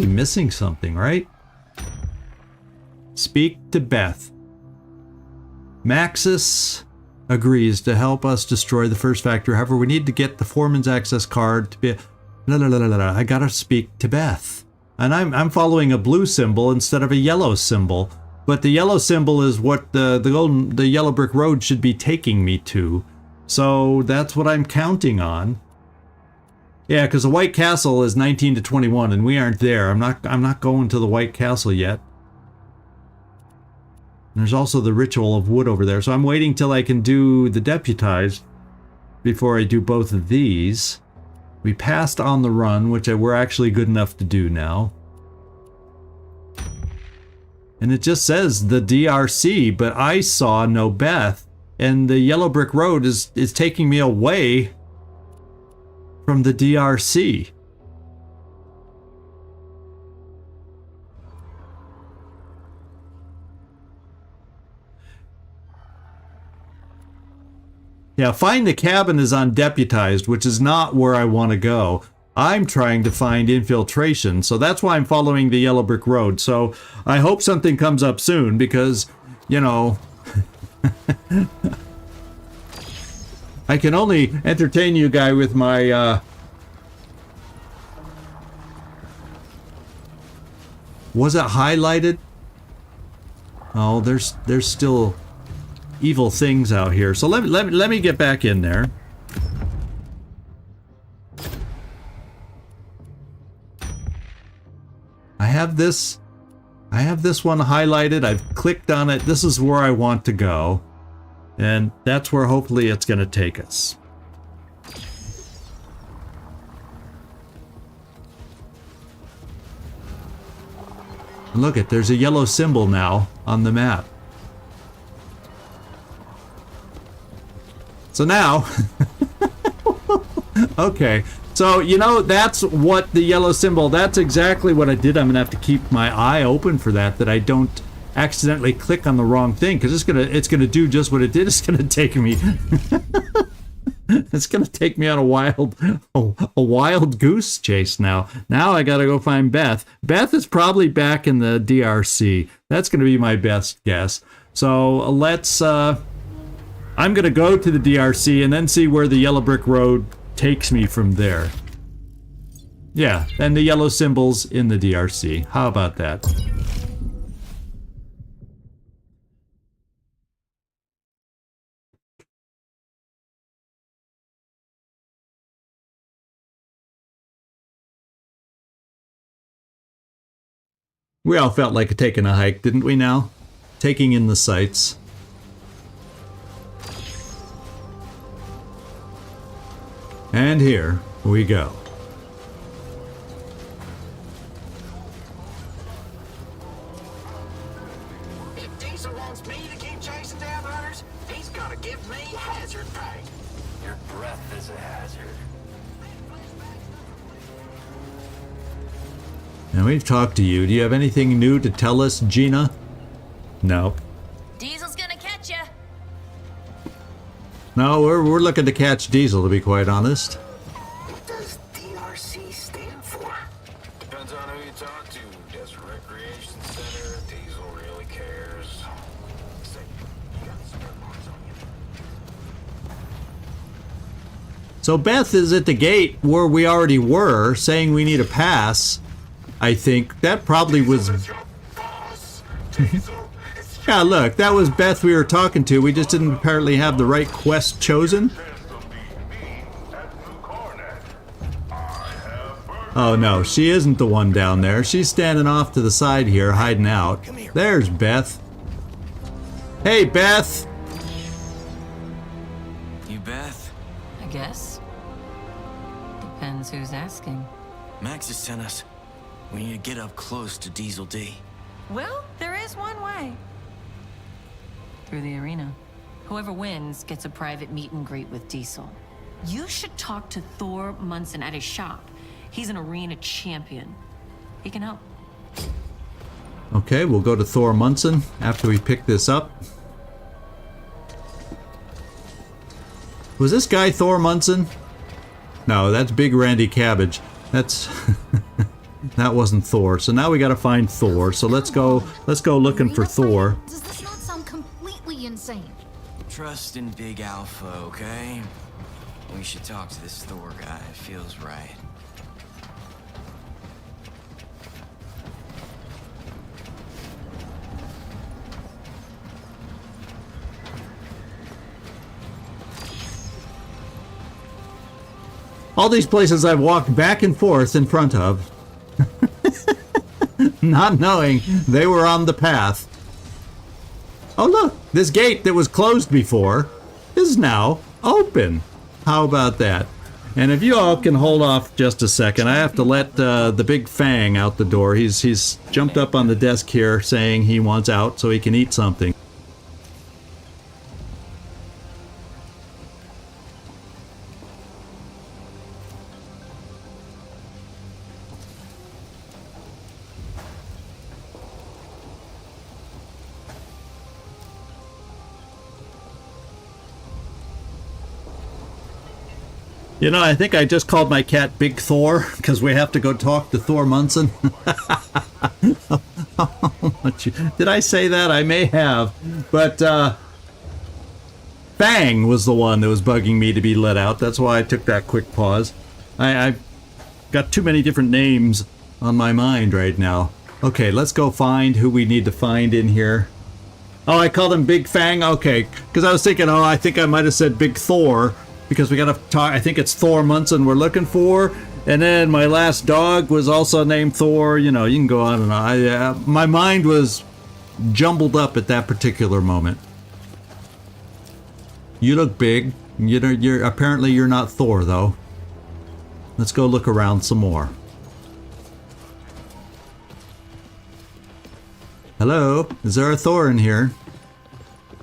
missing something, right? Speak to Beth. Maxis agrees to help us destroy the first factory. However, we need to get the foreman's access card to be. I gotta speak to Beth, and I'm following a blue symbol instead of a yellow symbol. But the yellow symbol is what the yellow brick road should be taking me to. So that's what I'm counting on. Yeah, because the White Castle is 19 to 21, and we aren't there. I'm not going to the White Castle yet. And there's also the Ritual of Wood over there, so I'm waiting till I can do the Deputized before I do both of these. We passed On the Run, which we're actually good enough to do now. And it just says the DRC, but I saw no Beth, and the Yellow Brick Road is taking me away from the DRC. Yeah, Find the Cabin is on Deputized, which is not where I want to go. I'm trying to find Infiltration, so that's why I'm following the Yellow Brick Road. So I hope something comes up soon because, you know, I can only entertain you guys with my, was it highlighted? Oh, there's still evil things out here. So let me get back in there. I have this one highlighted. I've clicked on it. This is where I want to go. And that's where hopefully it's going to take us. And look it, there's a yellow symbol now on the map. So now, okay, so you know, that's what the yellow symbol, that's exactly what I did. I'm gonna have to keep my eye open for that I don't accidentally click on the wrong thing, because it's gonna do just what it did. It's gonna take me it's gonna take me on a wild goose chase now. Now I gotta go find Beth. Beth is probably back in the DRC. That's gonna be my best guess. So let's I'm gonna go to the DRC and then see where the Yellow Brick Road takes me from there. Yeah, and the yellow symbol's in the DRC. How about that? We all felt like taking a hike, didn't we now? Taking in the sights. And here we go. If Diesel wants me to keep chasing down hunters, he's gonna give me hazard pay. Your breath is a hazard. Now we've talked to you. Do you have anything new to tell us, Gina? No. Diesel's gonna catch ya. No, we're looking to catch Diesel, to be quite honest. What does DRC stand for? Depends on who you talk to. Desert Recreation Center, Diesel really cares. Say, you got spare parts on you. So Beth is at the gate where we already were, saying we need a pass. I think that probably was. Yeah, look, that was Beth we were talking to. We just didn't apparently have the right quest chosen. Oh no, she isn't the one down there. She's standing off to the side here, hiding out. There's Beth. Hey, Beth. You Beth? I guess. Depends who's asking. Maxis sent us. We need to get up close to Diesel D. Well, there is one way. Through the arena. Whoever wins gets a private meet and greet with Diesel. You should talk to Thor Munson at his shop. He's an arena champion. He can help. Okay, we'll go to Thor Munson after we pick this up. Was this guy Thor Munson? No, that's Big Randy Cabbage. That's that wasn't Thor. So now we got to find Thor. So let's go looking for Thor. Does this not sound completely insane? Trust in Big Alpha, okay? We should talk to this Thor guy. It feels right. All these places I've walked back and forth in front of, not knowing they were on the path. Oh look, this gate that was closed before is now open. How about that? And if you all can hold off just a second, I have to let the big Fang out the door. He's jumped up on the desk here saying he wants out so he can eat something. You know, I think I just called my cat Big Thor because we have to go talk to Thor Munson. Did I say that? I may have. But Fang was the one that was bugging me to be let out. That's why I took that quick pause. I've got too many different names on my mind right now. Okay, let's go find who we need to find in here. Oh, I called him Big Fang? Okay, because I was thinking, oh, I think I might have said Big Thor. Because we gotta talk, I think it's Thor Munson we're looking for. And then my last dog was also named Thor. You know, you can go on and on. My mind was jumbled up at that particular moment. You look big. You're apparently you're not Thor though. Let's go look around some more. Hello, is there a Thor in here?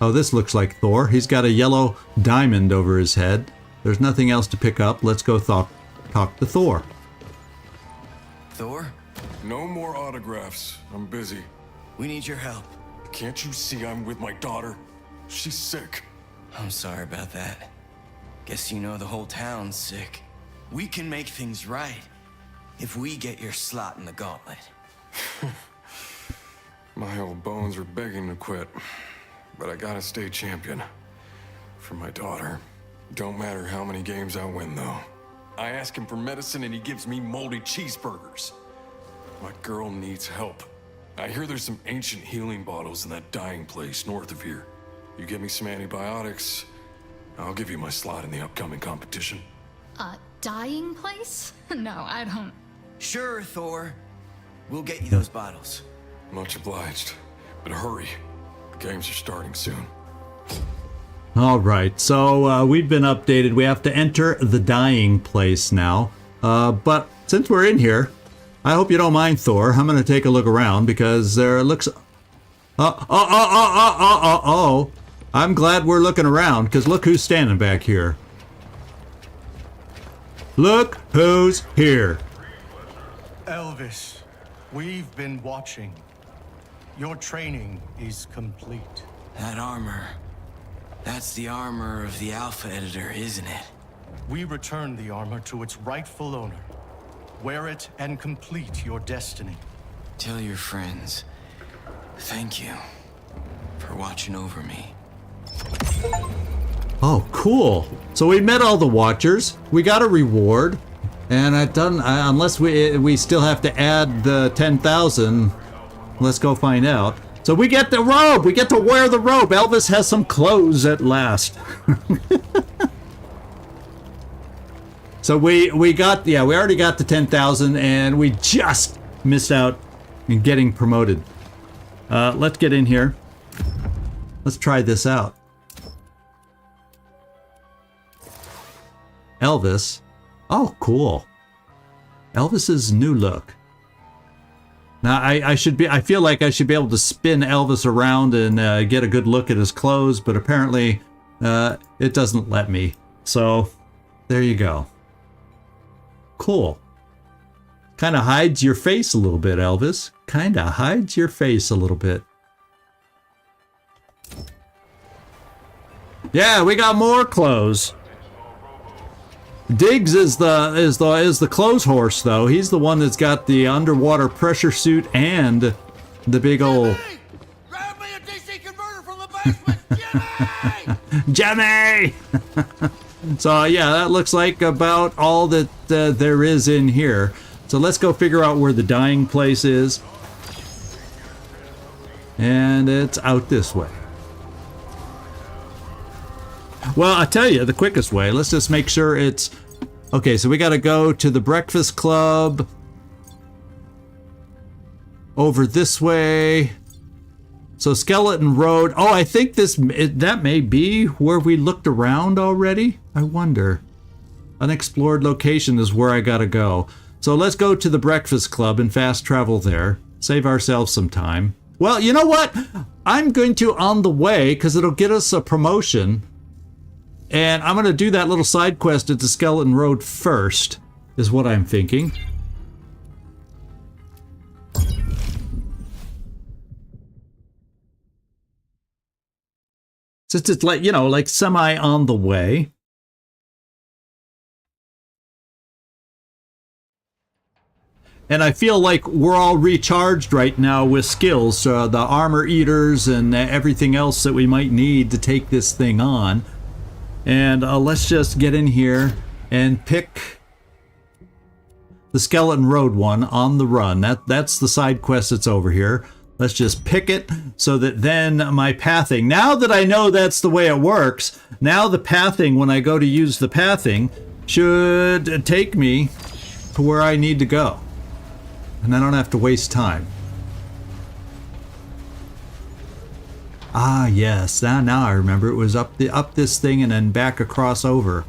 Oh, this looks like Thor. He's got a yellow diamond over his head. There's nothing else to pick up. Let's go talk to Thor. Thor? No more autographs. I'm busy. We need your help. Can't you see I'm with my daughter? She's sick. I'm sorry about that. Guess you know the whole town's sick. We can make things right if we get your slot in the gauntlet. My old bones are begging to quit. But I gotta stay champion. For my daughter. Don't matter how many games I win, though. I ask him for medicine and he gives me moldy cheeseburgers. My girl needs help. I hear there's some ancient healing bottles in that dying place north of here. You give me some antibiotics, I'll give you my slot in the upcoming competition. A dying place? No, I don't. Sure, Thor. We'll get you those bottles. Much obliged. But hurry. The games are starting soon. All right, so we've been updated. We have to enter the dying place now. But since we're in here, I hope you don't mind, Thor. I'm going to take a look around because there looks... Oh. I'm glad we're looking around because look who's standing back here. Look who's here. Elvis, we've been watching. Your training is complete. That armor... That's the armor of the Alpha Editor, isn't it? We return the armor to its rightful owner. Wear it and complete your destiny. Tell your friends, thank you for watching over me. Oh, cool. So we met all the Watchers. We got a reward. And I've done, unless we still have to add the 10,000, let's go find out. So we get the robe. We get to wear the robe. Elvis has some clothes at last. So we already got the 10,000 and we just missed out in getting promoted. Let's get in here. Let's try this out. Elvis. Oh, cool. Elvis's new look. Now I feel like I should be able to spin Elvis around and get a good look at his clothes, but apparently it doesn't let me. So there you go. Cool. Kind of hides your face a little bit, Elvis. Kind of hides your face a little bit. Yeah, we got more clothes. Diggs is the clothes horse, though. He's the one that's got the underwater pressure suit and the big old. Grab me a DC converter from the basement, Jimmy! So yeah, that looks like about all that there is in here. So let's go figure out where the dying place is. And it's out this way. Well, I tell you, the quickest way. Let's just make sure it's... Okay, so we got to go to the Breakfast Club. Over this way. So Skeleton Road. Oh, I think that may be where we looked around already. I wonder. Unexplored location is where I got to go. So let's go to the Breakfast Club and fast travel there. Save ourselves some time. Well, you know what? I'm going to, on the way, because it'll get us a promotion... And I'm going to do that little side quest at the Skeleton Road first, is what I'm thinking. Since it's like, you know, like semi on the way. And I feel like we're all recharged right now with skills, the armor eaters and everything else that we might need to take this thing on. And let's just get in here and pick the Skeleton Road one on the run. That's the side quest that's over here. Let's just pick it so that then my pathing, now that I know that's the way it works, now the pathing, when I go to use the pathing, should take me to where I need to go. And I don't have to waste time. Ah, yes. Now I remember. It was up this thing and then back across over.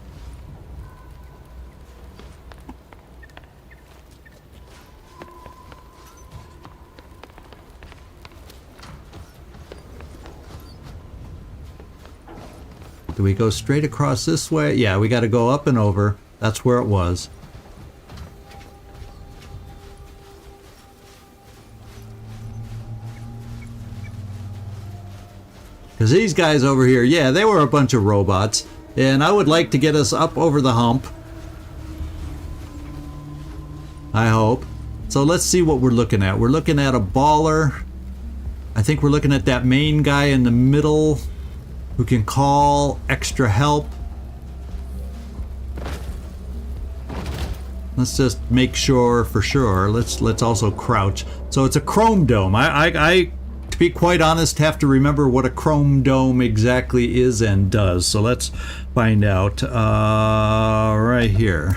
Do we go straight across this way? Yeah, we got to go up and over. That's where it was. Because these guys over here, yeah, they were a bunch of robots. And I would like to get us up over the hump. I hope. So let's see what we're looking at. We're looking at a baller. I think we're looking at that main guy in the middle who can call extra help. Let's just make sure for sure. Let's also crouch. So it's a chrome dome. I to be quite honest, have to remember what a chrome dome exactly is and does. So let's find out right here.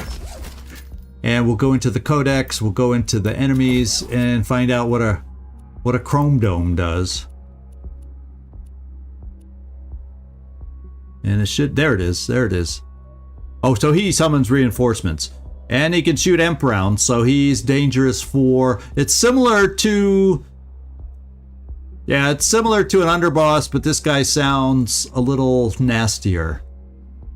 And we'll go into the codex, we'll go into the enemies and find out what a chrome dome does. And it should, there it is. Oh, so he summons reinforcements. And he can shoot EMP rounds, so he's dangerous for, it's similar to, yeah, it's similar to an underboss, but this guy sounds a little nastier.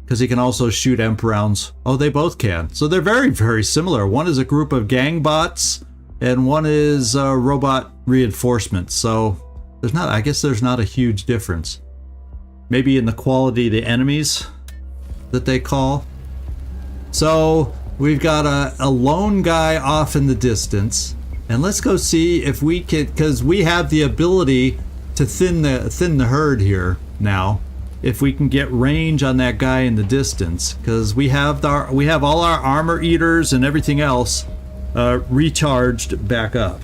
Because he can also shoot EMP rounds. Oh, they both can. So they're very, very similar. One is a group of gang bots, and one is robot reinforcements. So there's not, I guess there's not a huge difference. Maybe in the quality of the enemies that they call. So we've got a lone guy off in the distance. And let's go see if we can, because we have the ability to thin the herd here now. If we can get range on that guy in the distance, because we have all our armor eaters and everything else recharged back up.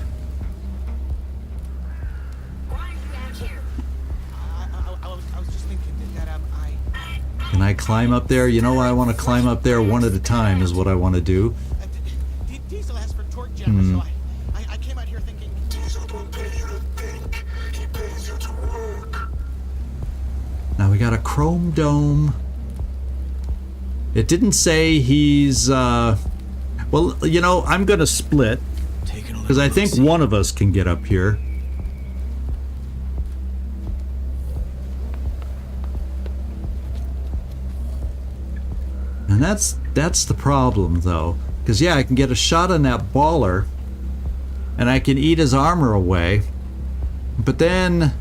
Can I climb up there? You know, I want to climb up there one at a time is what I want to do. Diesel asked for torque jammer, so I came out here thinking Diesel don't pay you to think, he pays you to work. Now we got a chrome dome. It didn't say he's well, you know, I'm gonna split Because I think one of us can get up here. And that's the problem, though. Because, yeah, I can get a shot on that baller, and I can eat his armor away. But then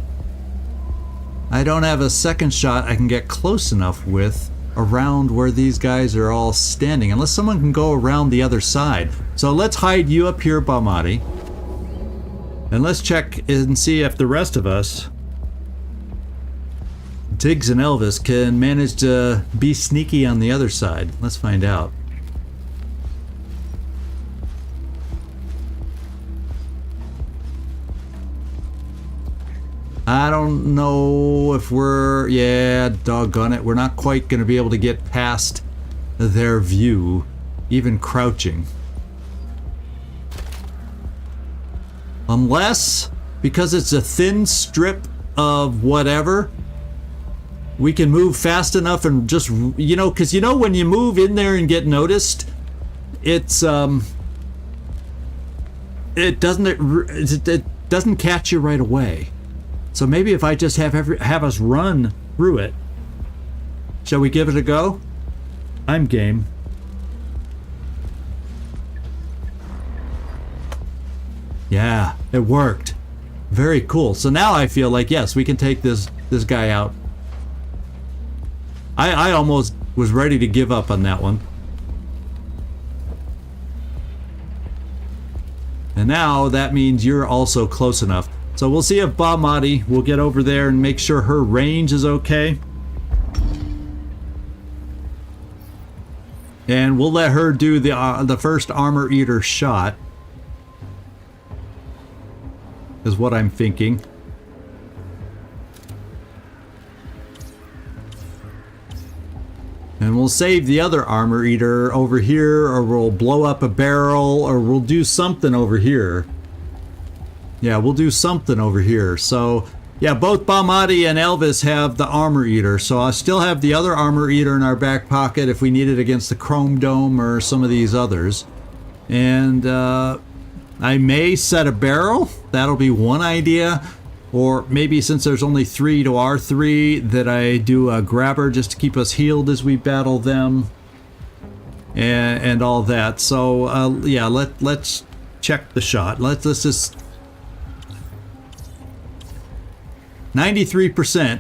I don't have a second shot I can get close enough with around where these guys are all standing, unless someone can go around the other side. So let's hide you up here, Balmati, and let's check and see if the rest of us, Tiggs and Elvis, can manage to be sneaky on the other side. Let's find out. I don't know if we're... Yeah, doggone it. We're not quite going to be able to get past their view, even crouching. Unless, because it's a thin strip of whatever, we can move fast enough and just, you know, because you know when you move in there and get noticed, it's, it doesn't catch you right away. So maybe if I just have us run through it. Shall we give it a go? I'm game. Yeah, it worked. Very cool. So now I feel like, yes, we can take this guy out. I almost was ready to give up on that one. And now that means you're also close enough. So we'll see if Balmati will get over there and make sure her range is okay. And we'll let her do the first armor eater shot. Is what I'm thinking. And we'll save the other armor eater over here, or we'll blow up a barrel, or we'll do something over here. Yeah, we'll do something over here. So, yeah, both Balmati and Elvis have the armor eater. So I still have the other armor eater in our back pocket if we need it against the Chrome Dome or some of these others. And I may set a barrel. That'll be one idea. Or maybe since there's only 3 to our 3, that I do a grabber just to keep us healed as we battle them. And all that. So, yeah, let's check the shot. Let's just... 93%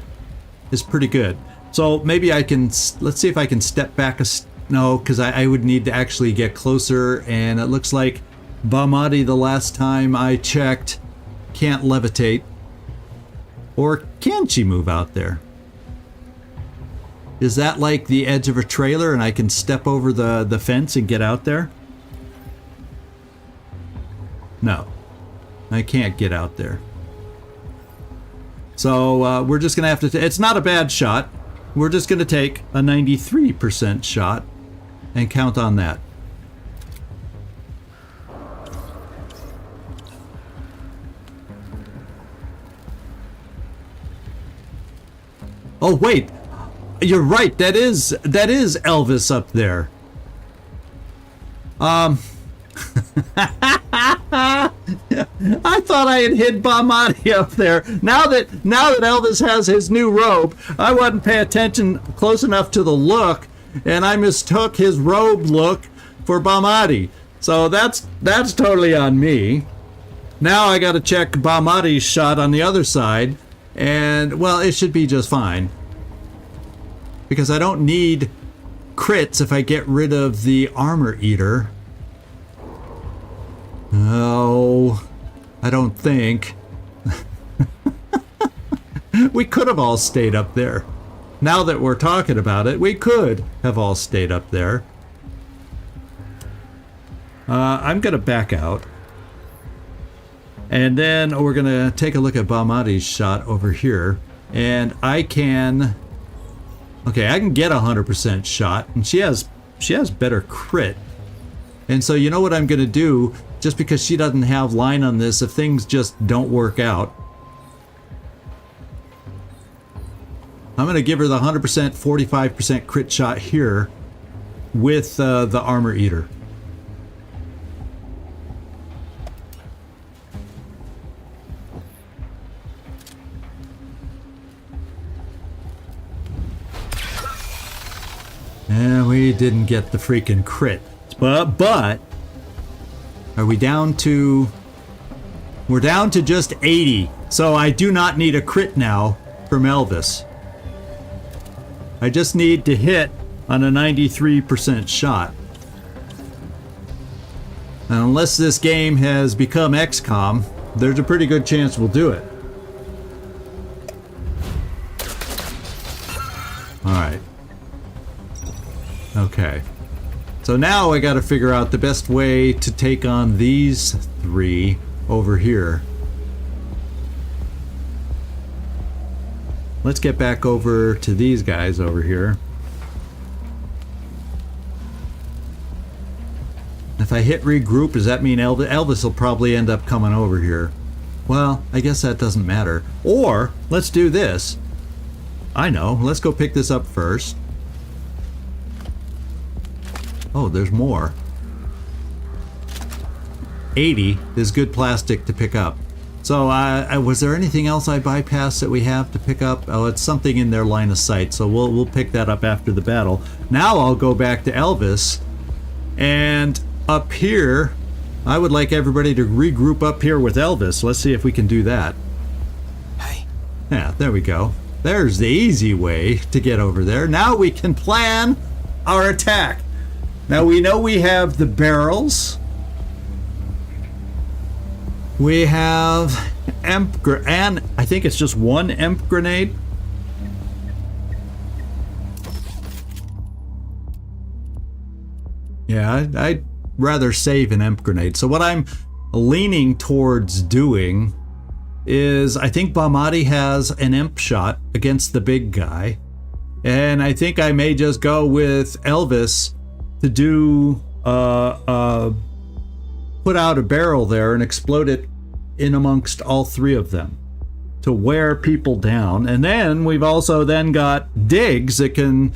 is pretty good. So maybe I can, let's see if I can step back no, because I would need to actually get closer, and it looks like Balmati, the last time I checked, can't levitate. Or can she move out there? Is that like the edge of a trailer and I can step over the fence and get out there? No, I can't get out there. So we're just gonna have to, it's not a bad shot. We're just gonna take a 93% shot and count on that. Oh wait, you're right, that is Elvis up there. I thought I had hid Balmati up there. Now that Elvis has his new robe, I wasn't paying attention close enough to the look, and I mistook his robe look for Balmati. So that's totally on me. Now I got to check Balmati's shot on the other side, and well, it should be just fine. Because I don't need crits if I get rid of the armor eater. No, I don't think. We could have all stayed up there. Now that we're talking about it, we could have all stayed up there. I'm going to back out. And then we're going to take a look at Balmati's shot over here. And I can... Okay, I can get a 100% shot. And she has better crit. And so you know what I'm going to do, just because she doesn't have line on this, if things just don't work out, I'm going to give her the 100%, 45% crit shot here with the armor eater. we didn't get the freaking crit. But are we down to... We're down to just 80. So I do not need a crit now from Elvis. I just need to hit on a 93% shot. And unless this game has become XCom, there's a pretty good chance we'll do it. Alright. Okay. So now I gotta figure out the best way to take on these three over here. Let's get back over to these guys over here. If I hit regroup, does that mean Elvis will probably end up coming over here? Well, I guess that doesn't matter. Or, let's do this. I know, let's go pick this up first. Oh, there's more. 80 is good plastic to pick up. So, was there anything else I bypassed that we have to pick up? Oh, it's something in their line of sight, so we'll pick that up after the battle. Now I'll go back to Elvis, and up here, I would like everybody to regroup up here with Elvis. Let's see if we can do that. Hey. Yeah, there we go. There's the easy way to get over there. Now we can plan our attack. Now we know we have the barrels. We have and I think it's just one EMP grenade. Yeah, I'd rather save an EMP grenade. So what I'm leaning towards doing is I think Bahmati has an EMP shot against the big guy. And I think I may just go with Elvis to do put out a barrel there and explode it in amongst all three of them to wear people down. And then we've also then got Diggs that can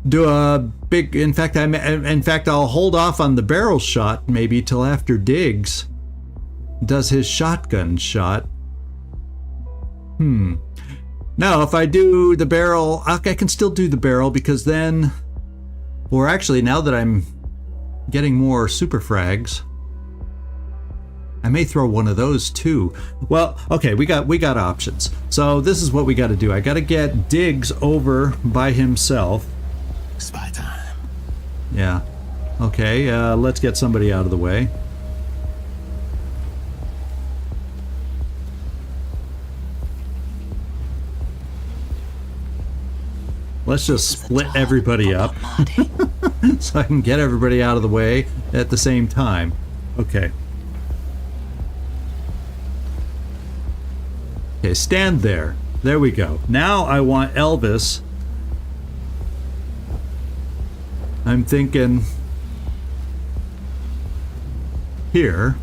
do a big, in fact I'll hold off on the barrel shot maybe till after Diggs does his shotgun shot. Now if I do the barrel, I can still do the barrel because then, or actually now that I'm getting more super frags, I may throw one of those too. Well, okay, we got options. So this is what we got to do. I got to get Diggs over by himself. Spy time. Yeah. Okay, let's get somebody out of the way. Let's just split everybody up so I can get everybody out of the way at the same time. Okay. Okay, stand there. There we go. Now I want Elvis. I'm thinking here.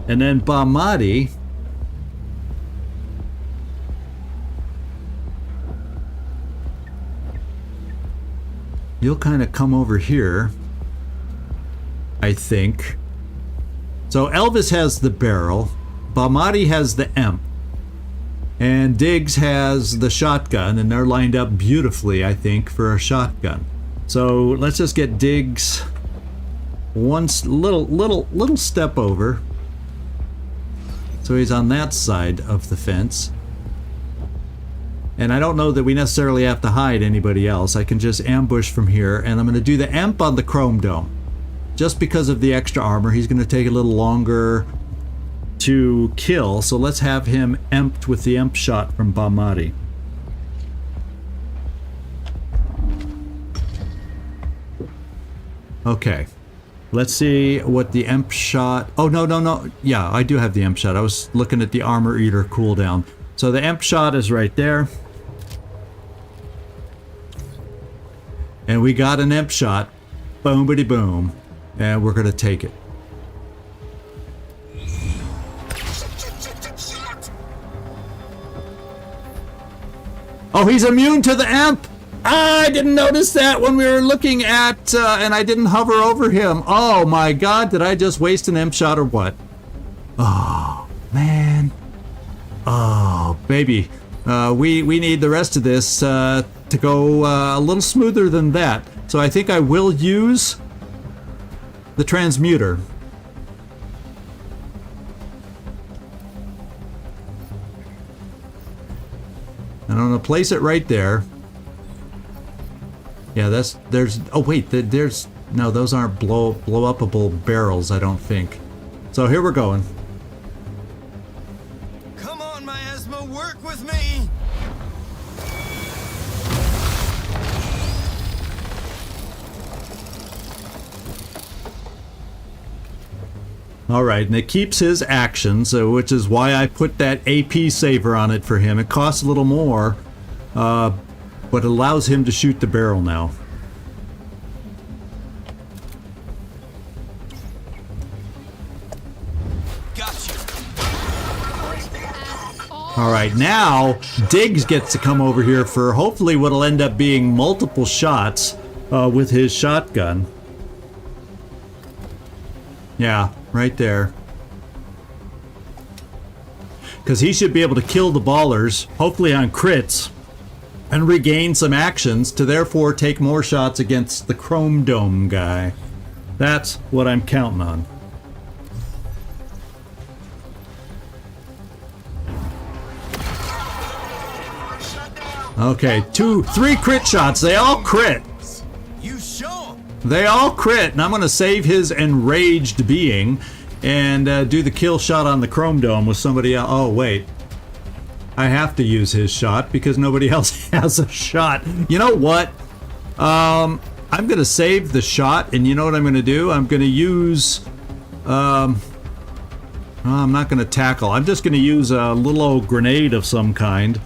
And then Bahmati. You'll kind of come over here, I think. So Elvis has the barrel, Bahmati has the EMP, and Diggs has the shotgun, and they're lined up beautifully, I think, for a shotgun. So let's just get Diggs one little step over. So he's on that side of the fence. And I don't know that we necessarily have to hide anybody else. I can just ambush from here, and I'm going to do the EMP on the Chrome Dome. Just because of the extra armor, he's going to take a little longer to kill, so let's have him EMP'd with the EMP shot from Bahmati. Okay. Let's see what the EMP shot... Oh, no. Yeah, I do have the EMP shot. I was looking at the Armor Eater cooldown. So the EMP shot is right there. And we got an EMP shot. Boom-bitty boom. And we're going to take it. Oh, he's immune to the EMP! I didn't notice that when we were looking at, and I didn't hover over him. Oh my god, did I just waste an EMP shot or what? Oh, man. Oh, baby. We need the rest of this to go a little smoother than that. So I think I will use the transmuter. And I'm gonna place it right there. Yeah, there's. Oh wait, there's no. Those aren't blow upable barrels, I don't think. So here we're going. Come on, Miasma, work with me. All right, and it keeps his actions, which is why I put that AP saver on it for him. It costs a little more, but it allows him to shoot the barrel now. All right, now Diggs gets to come over here for hopefully what'll end up being multiple shots with his shotgun. Yeah, right there. Because he should be able to kill the ballers, hopefully on crits, and regain some actions to therefore take more shots against the Chrome Dome guy. That's what I'm counting on. Okay, 3 crit shots. They all crit. You show 'em. They all crit, and I'm going to save his enraged being and do the kill shot on the Chrome Dome with somebody else. Oh, wait. I have to use his shot because nobody else has a shot. You know what? I'm going to save the shot, and you know what I'm going to do? I'm going to use... I'm not going to tackle. I'm just going to use a little old grenade of some kind.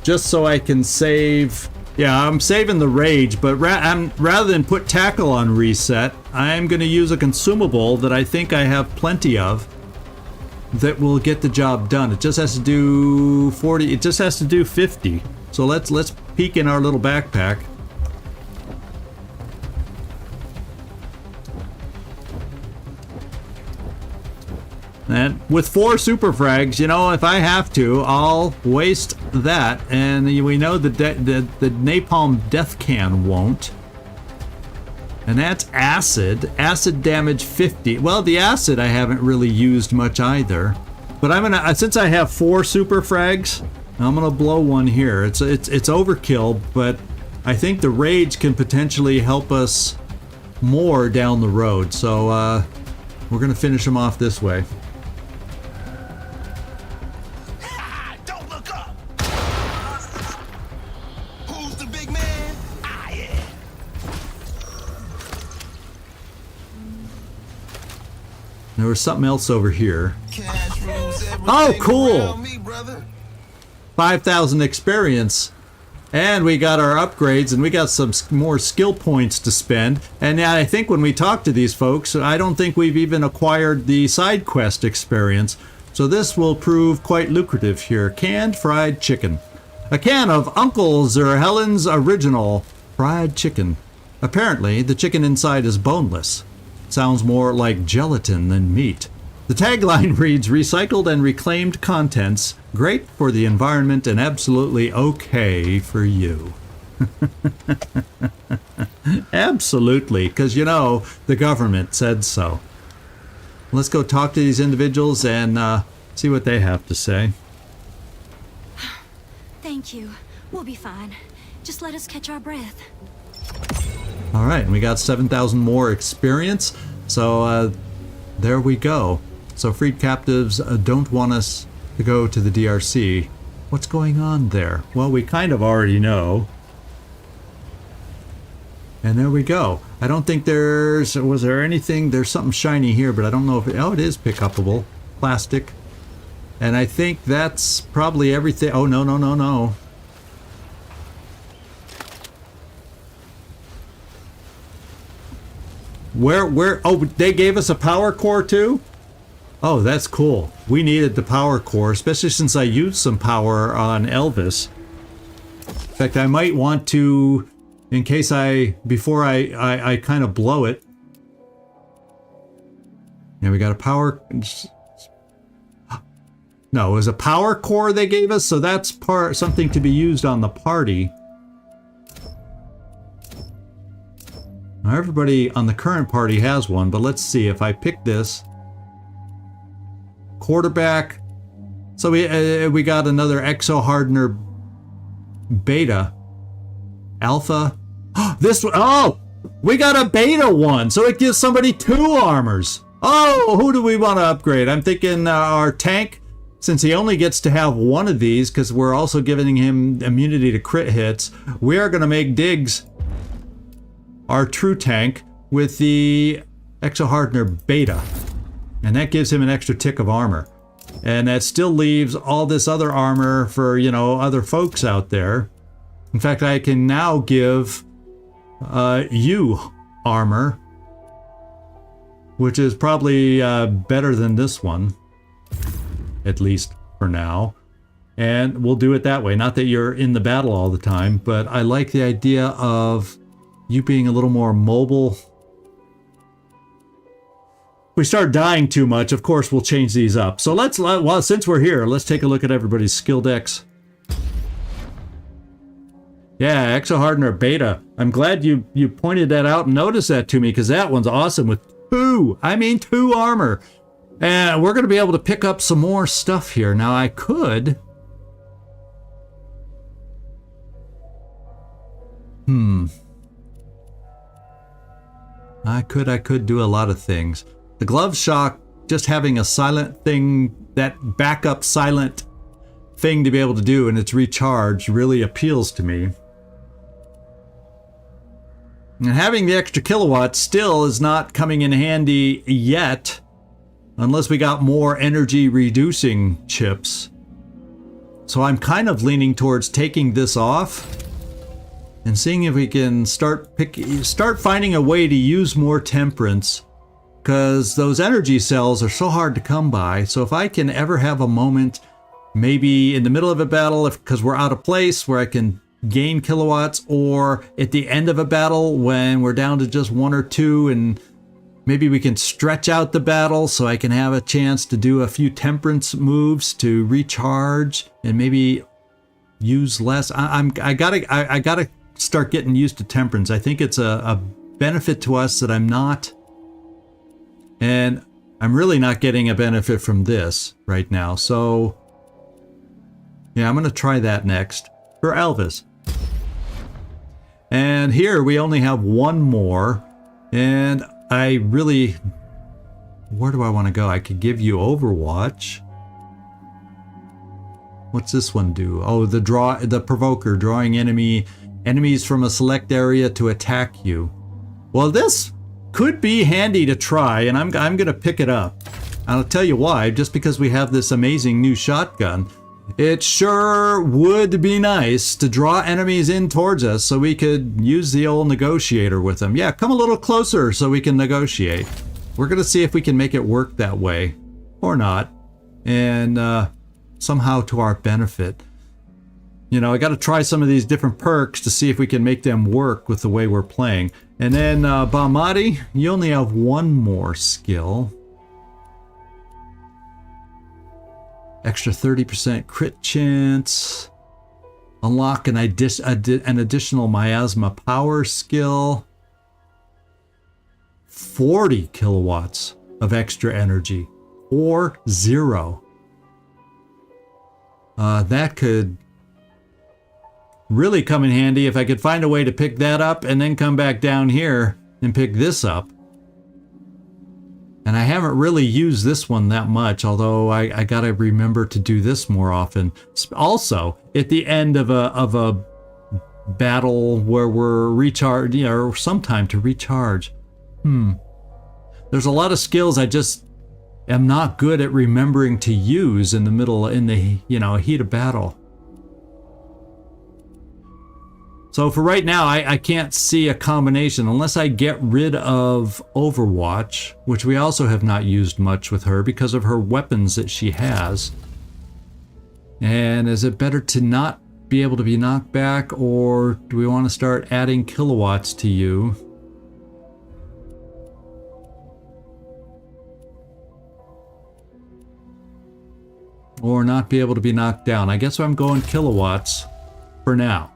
Just so I can save... Yeah, I'm saving the rage, but rather than put tackle on reset, I'm going to use a consumable that I think I have plenty of that will get the job done. It just has to do 40. It just has to do 50. So let's peek in our little backpack. And with 4 super frags, you know, if I have to, I'll waste that. And we know the napalm death can won't. And that's acid. Acid damage 50. Well, the acid I haven't really used much either. But I'm gonna, since I have 4 super frags, I'm gonna blow one here. It's overkill, but I think the rage can potentially help us more down the road. So we're gonna finish them off this way. There was something else over here. Oh, cool! 5,000 experience. And we got our upgrades, and we got some more skill points to spend. And I think when we talk to these folks, I don't think we've even acquired the side quest experience. So this will prove quite lucrative here. Canned fried chicken. A can of Uncle Zerhelen's original fried chicken. Apparently, the chicken inside is boneless. Sounds more like gelatin than meat. The tagline reads, recycled and reclaimed contents, great for the environment and absolutely okay for you. Absolutely, because you know, the government said so. Let's go talk to these individuals and see what they have to say. Thank you. We'll be fine. Just let us catch our breath. All right, and we got 7,000 more experience. So there we go. So freed captives don't want us to go to the DRC. What's going on there? Well, we kind of already know. And there we go. I don't think was there anything, there's something shiny here, but I don't know if, it is pick upable. Plastic. And I think that's probably everything. Oh, no. Where, oh, they gave us a power core too? Oh, that's cool. We needed the power core, especially since I used some power on Elvis. In fact, I might want to, in case before I kind of blow it. Yeah, we got a power. No, it was a power core they gave us, so that's something to be used on the party. Now everybody on the current party has one, but let's see if I pick this. Quarterback. So we got another exo hardener beta. Alpha. This one. Oh! We got a beta one, so it gives somebody 2 armors. Oh, who do we want to upgrade? I'm thinking our tank. Since he only gets to have one of these, because we're also giving him immunity to crit hits, we are going to make Diggs our true tank with the Exo-Hardener Beta. And that gives him an extra tick of armor. And that still leaves all this other armor for, you know, other folks out there. In fact, I can now give you armor, which is probably better than this one. At least for now. And we'll do it that way. Not that you're in the battle all the time, but I like the idea of you being a little more mobile. If we start dying too much, of course, we'll change these up. So well, since we're here, let's take a look at everybody's skill decks. Yeah, Exo-Hardener Beta. I'm glad you pointed that out and noticed that to me, because that one's awesome with 2 armor. And we're going to be able to pick up some more stuff here. Now I could... I could do a lot of things. The glove shock, just having a silent thing, that backup silent thing to be able to do, and its recharge really appeals to me. And having the extra kilowatts still is not coming in handy yet. Unless we got more energy reducing chips. So I'm kind of leaning towards taking this off and seeing if we can start finding a way to use more temperance, because those energy cells are so hard to come by. So if I can ever have a moment, maybe in the middle of a battle, because we're out of place, where I can gain kilowatts, or at the end of a battle when we're down to just 1 or 2, and maybe we can stretch out the battle so I can have a chance to do a few temperance moves to recharge and maybe use less. I gotta start getting used to temperance. I think it's a benefit to us that I'm not, and I'm really not getting a benefit from this right now. So yeah, I'm gonna try that next for Elvis. And here we only have 1 more, and I really, where do I want to go? I could give you Overwatch. What's this one do? Oh, the provoker, drawing enemies from a select area to attack you. Well, this could be handy to try, and I'm gonna pick it up. I'll tell you why. Just because we have this amazing new shotgun, it sure would be nice to draw enemies in towards us so we could use the old negotiator with them. Yeah, come a little closer so we can negotiate. We're going to see if we can make it work that way or not, and somehow to our benefit. You know, I got to try some of these different perks to see if we can make them work with the way we're playing. And then Bahmati, you only have 1 more skill. Extra 30% crit chance. Unlock an additional miasma power skill. 40 kilowatts of extra energy. 40. That could really come in handy if I could find a way to pick that up and then come back down here and pick this up. And I haven't really used this one that much, although I gotta remember to do this more often. Also, at the end of a battle where we're recharged, you know, or sometime to recharge. There's a lot of skills I just am not good at remembering to use in the heat of battle. So for right now, I can't see a combination unless I get rid of Overwatch, which we also have not used much with her because of her weapons that she has. And is it better to not be able to be knocked back, or do we want to start adding kilowatts to you? or not be able to be knocked down. I guess I'm going kilowatts for now.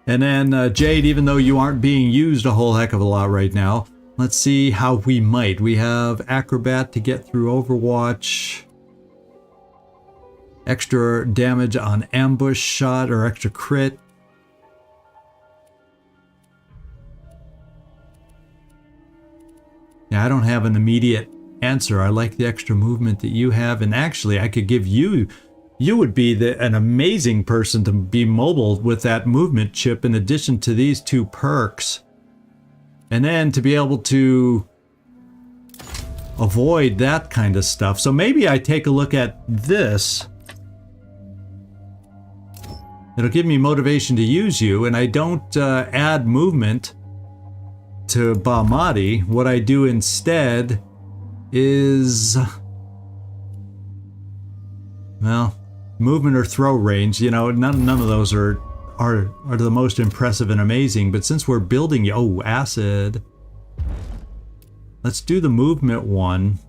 And then Jade, even though you aren't being used a whole heck of a lot right now, let's see how we might. We have Acrobat to get through Overwatch. Extra damage on ambush shot or extra crit. Yeah, I don't have an immediate answer. I like the extra movement that you have, and actually I could give you would be an amazing person to be mobile with that movement chip in addition to these two perks. And then to be able to avoid that kind of stuff. So maybe I take a look at this. It'll give me motivation to use you, and I don't add movement to Bahmati. What I do instead is, well, movement or throw range. You know, none of those are the most impressive and amazing. But since we're building, oh, acid. Let's do the movement one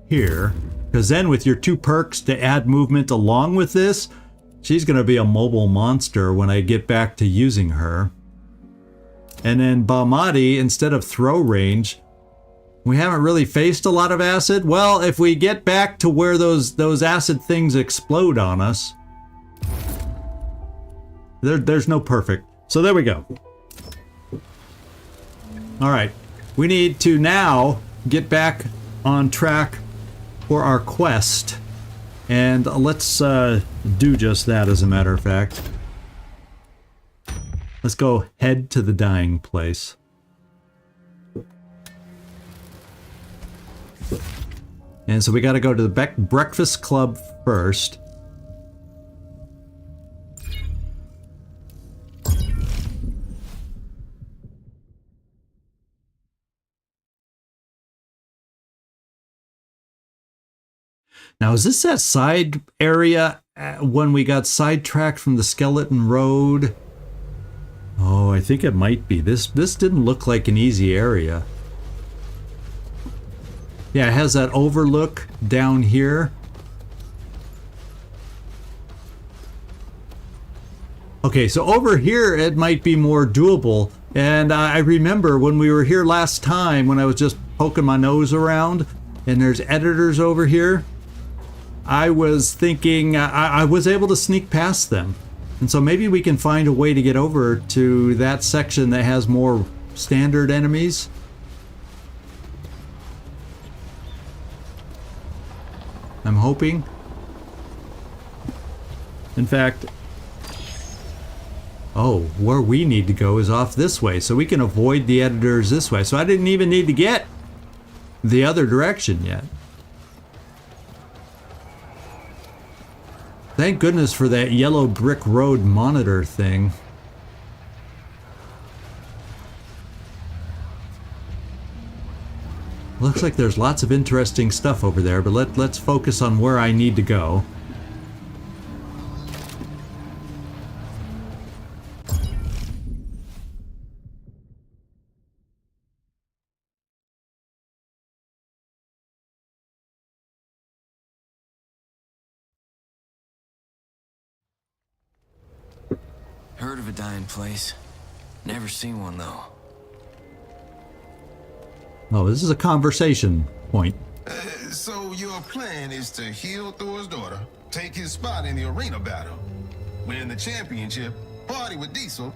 here, because then with your two perks to add movement along with this, she's going to be a mobile monster when I get back to using her. And then Bahmati, instead of throw range, we haven't really faced a lot of acid. Well, if we get back to where those acid things explode on us, there's no perfect. So there we go. All right. We need to now get back on track for our quest. And let's do just that, as a matter of fact. Let's go head to the dying place. And so we got to go to the Breakfast Club first. Now, is this that side area when we got sidetracked from the Skeleton Road? Oh, I think it might be. This didn't look like an easy area. Yeah, it has that overlook down here. Okay, so over here it might be more doable. And I remember when we were here last time, when I was just poking my nose around, and there's editors over here, I was thinking I was able to sneak past them. And so maybe we can find a way to get over to that section that has more standard enemies. I'm hoping. In fact, oh, where we need to go is off this way, so we can avoid the editors this way. So I didn't even need to get the other direction yet. Thank goodness for that yellow brick road monitor thing. Looks like there's lots of interesting stuff over there, but let's focus on where I need to go. Heard of a dying place. Never seen one though. Oh, this is a conversation point. So your plan is to heal Thor's daughter, take his spot in the arena battle, win the championship, party with Diesel,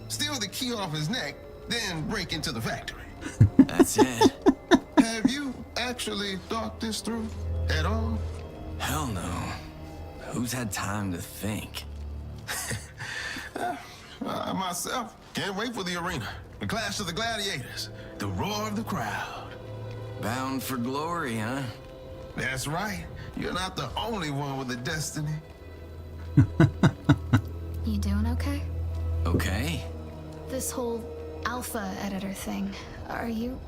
steal the key off his neck, then break into the factory. That's it. Have you actually thought this through at all? Hell no. Who's had time to think? Myself, can't wait for the arena. The clash of the gladiators, the roar of the crowd. Bound for glory, huh? That's right. You're not the only one with a destiny. You doing okay? Okay. This whole alpha editor thing, are you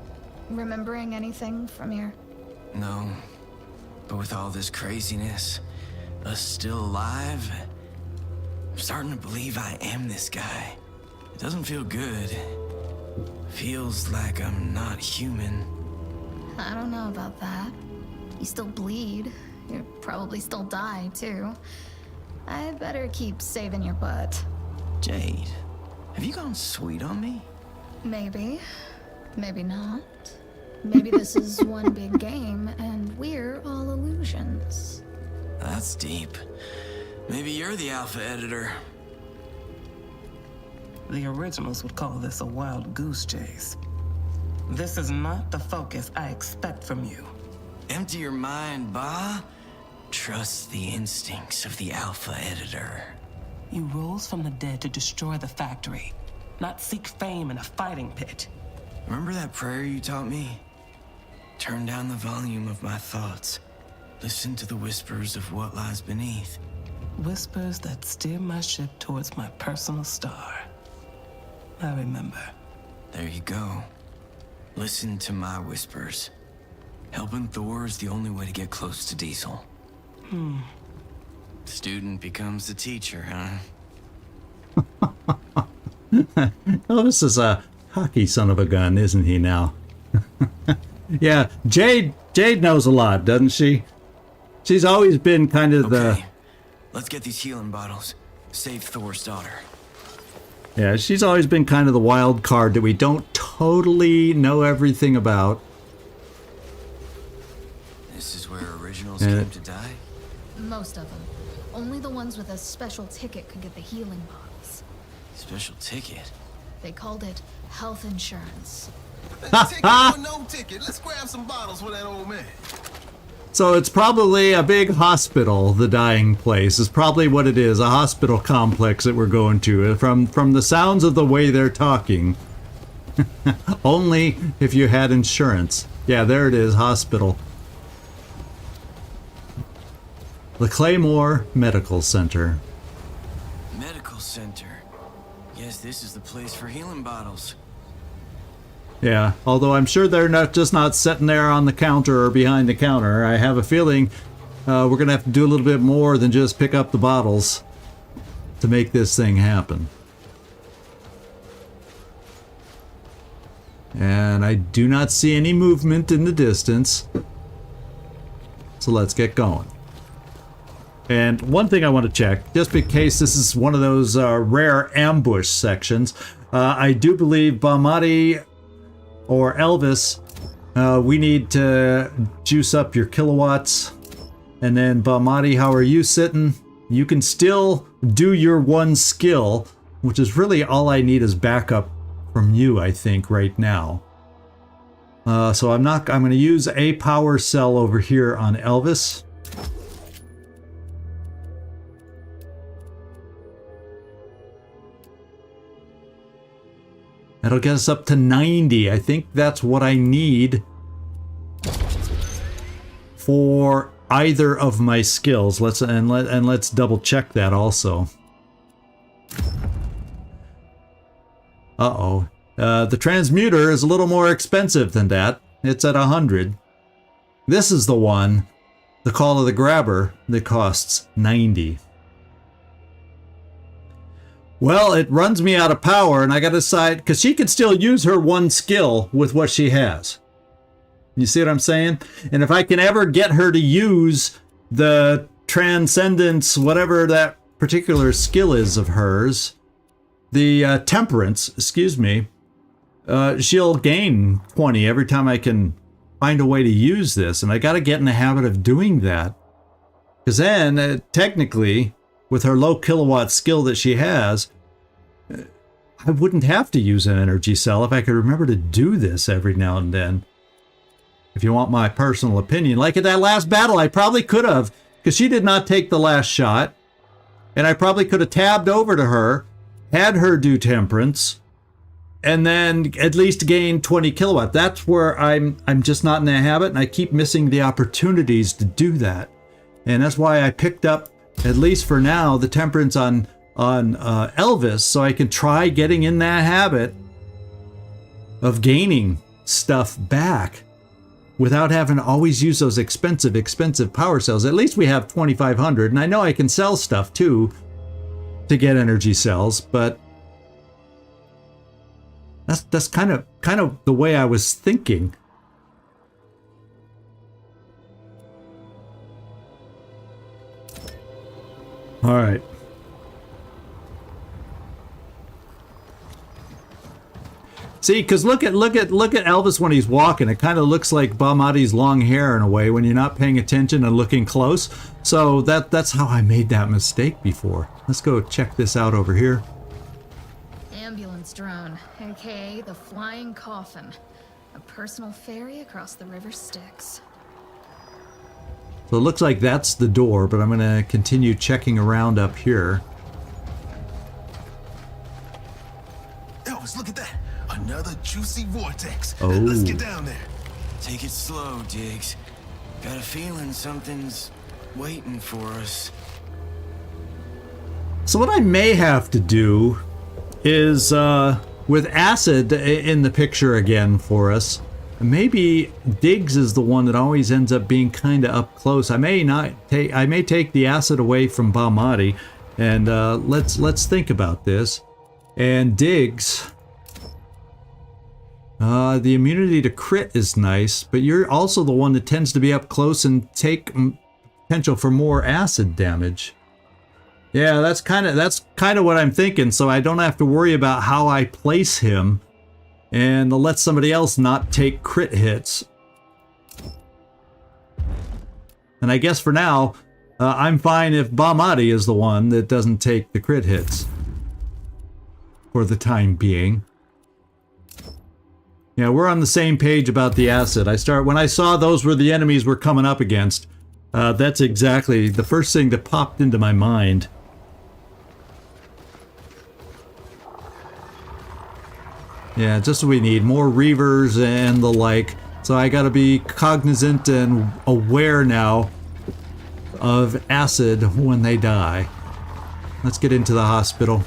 remembering anything from your... No. But with all this craziness, us still alive, I'm starting to believe I am this guy. It doesn't feel good. Feels like I'm not human. I don't know about that. You still bleed. You probably still die, too. I better keep saving your butt. Jade, have you gone sweet on me? Maybe. Maybe not. Maybe this is one big game, and we're all illusions. That's deep. Maybe you're the alpha editor. The originals would call this a wild goose chase. This is not the focus I expect from you. Empty your mind, Ba. Trust the instincts of the alpha editor. You rose from the dead to destroy the factory, not seek fame in a fighting pit. Remember that prayer you taught me? Turn down the volume of my thoughts. Listen to the whispers of what lies beneath. Whispers that steer my ship towards my personal star. I remember. There you go. Listen to my whispers. Helping Thor is the only way to get close to Diesel. Student becomes the teacher, huh? Elvis is a hockey son of a gun, isn't he now? Yeah, Jade knows a lot, doesn't she? She's always been kind of Okay. Let's get these healing bottles. Save Thor's daughter. Yeah, she's always been kind of the wild card that we don't totally know everything about. This is where originals came to die? Most of them. Only the ones with a special ticket could get the healing bottles. Special ticket? They called it health insurance. Ticket or no ticket, let's grab some bottles for that old man. So it's probably a big hospital, the dying place, is probably what it is, a hospital complex that we're going to. From the sounds of the way they're talking. Only if you had insurance. Yeah, there it is, hospital. The Claymore Medical Center. Medical center. Guess this is the place for healing bottles. Yeah, although I'm sure they're not sitting there on the counter or behind the counter. I have a feeling we're going to have to do a little bit more than just pick up the bottles to make this thing happen. And I do not see any movement in the distance. So let's get going. And one thing I want to check, just in case this is one of those rare ambush sections, I do believe Bamati or Elvis, we need to juice up your kilowatts. And then Bamati, how are you sitting? You can still do your one skill, which is really all I need is backup from you, I think, right now. So I'm going to use a power cell over here on Elvis. That'll get us up to 90. I think that's what I need for either of my skills. Let's double check that also. Uh-oh. The transmuter is a little more expensive than that. It's at 100. This is the one, the Call of the Grabber, that costs 90. Well, it runs me out of power, and I gotta decide, because she could still use her one skill with what she has. You see what I'm saying? And if I can ever get her to use the Transcendence, whatever that particular skill is of hers, the Temperance, excuse me, she'll gain 20 every time I can find a way to use this, and I gotta get in the habit of doing that. Because then, technically, with her low kilowatt skill that she has, I wouldn't have to use an energy cell if I could remember to do this every now and then. If you want my personal opinion, like at that last battle, I probably could have, because she did not take the last shot, and I probably could have tabbed over to her, had her do Temperance, and then at least gain 20 kilowatt. That's where I'm just not in the habit, and I keep missing the opportunities to do that. And that's why I picked up, at least for now, the Temperance on Elvis, so I can try getting in that habit of gaining stuff back without having to always use those expensive power cells. At least we have 2,500, and I know I can sell stuff too to get energy cells, but that's kind of the way I was thinking. All right. See, because look at Elvis when he's walking. It kind of looks like Bahmati's long hair in a way when you're not paying attention and looking close. So that's how I made that mistake before. Let's go check this out over here. Ambulance drone, aka the flying coffin. A personal ferry across the River Styx. So it looks like that's the door, but I'm going to continue checking around up here. Elvis, look at that. Another juicy vortex. Oh. Let's get down there. Take it slow, Diggs. Got a feeling something's waiting for us. So what I may have to do is, with acid in the picture again for us, maybe Diggs is the one that always ends up being kind of up close. I may take the acid away from Bahmati, and let's think about this. And Diggs, the immunity to crit is nice, but you're also the one that tends to be up close and take potential for more acid damage. Yeah, that's kind of what I'm thinking, so I don't have to worry about how I place him, and I'll let somebody else not take crit hits. And I guess for now, I'm fine if Bahmati is the one that doesn't take the crit hits. For the time being. Yeah, we're on the same page about the acid. When I saw those were the enemies we're coming up against, that's exactly the first thing that popped into my mind. Yeah, just what we need. More Reavers and the like. So I gotta be cognizant and aware now of acid when they die. Let's get into the hospital.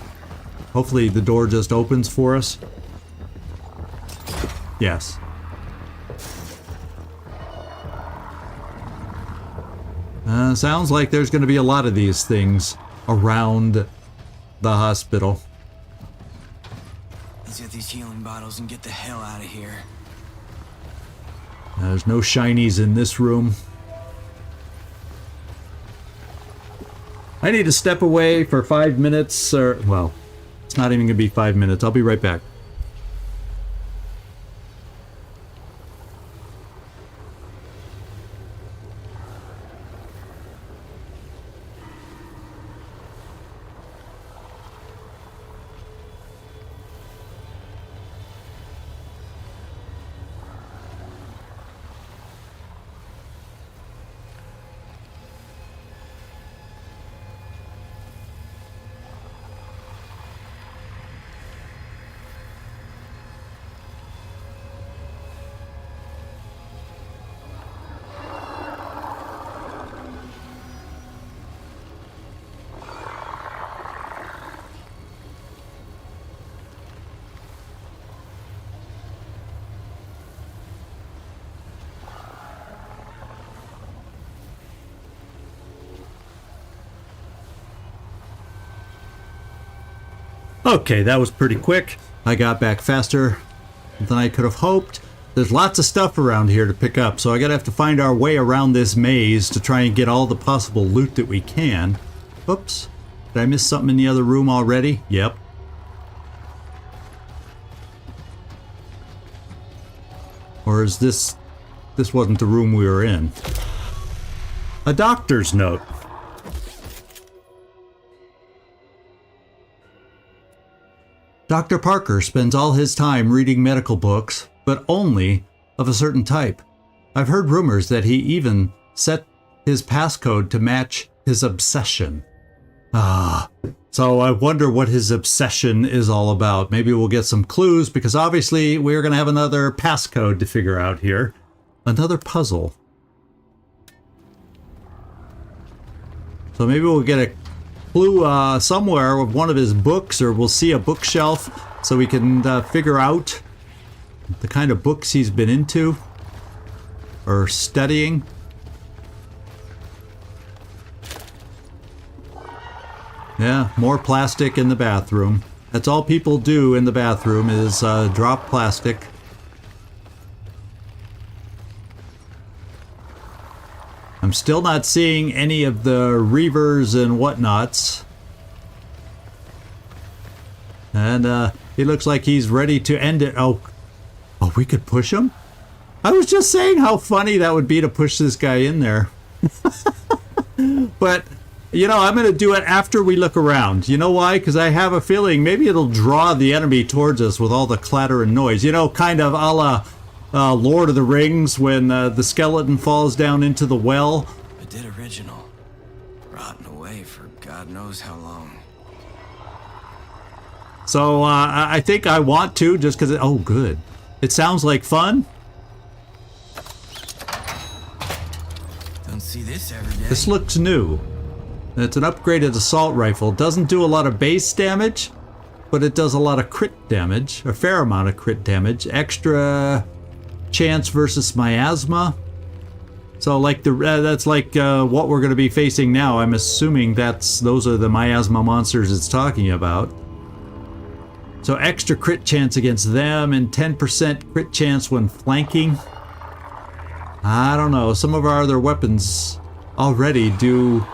Hopefully the door just opens for us. Yes. Sounds like there's going to be a lot of these things around the hospital. Let's get these healing bottles and get the hell out of here. There's no shinies in this room. I need to step away for 5 minutes, or, well, it's not even going to be 5 minutes. I'll be right back. Okay, that was pretty quick. I got back faster than I could have hoped. There's lots of stuff around here to pick up, so I gotta have to find our way around this maze to try and get all the possible loot that we can. Oops. Did I miss something in the other room already? Yep. Or is this wasn't the room we were in? A doctor's note. Dr. Parker spends all his time reading medical books, but only of a certain type. I've heard rumors that he even set his passcode to match his obsession. So I wonder what his obsession is all about. Maybe we'll get some clues, because obviously we're going to have another passcode to figure out here. Another puzzle. So maybe we'll get a clue somewhere with one of his books, or we'll see a bookshelf so we can figure out the kind of books he's been into or studying. Yeah, more plastic in the bathroom. That's all people do in the bathroom is drop plastic. I'm I'm still not seeing any of the Reavers and whatnots. And he looks like he's ready to end it. Oh, we could push him? I was just saying how funny that would be to push this guy in there. But, you know, I'm going to do it after we look around. You know why? Because I have a feeling maybe it'll draw the enemy towards us with all the clatter and noise. You know, kind of a la Lord of the Rings when the skeleton falls down into the well. A dead original. Rotting away for God knows how long. So I think I want to just because... Oh, good. It sounds like fun. Don't see this every day. This looks new. It's an upgraded assault rifle. Doesn't do a lot of base damage, but it does a lot of crit damage. A fair amount of crit damage. Extra chance versus miasma. So like that's like what we're going to be facing now. I'm assuming those are the miasma monsters it's talking about. So extra crit chance against them and 10% crit chance when flanking. I don't know. Some of our other weapons already do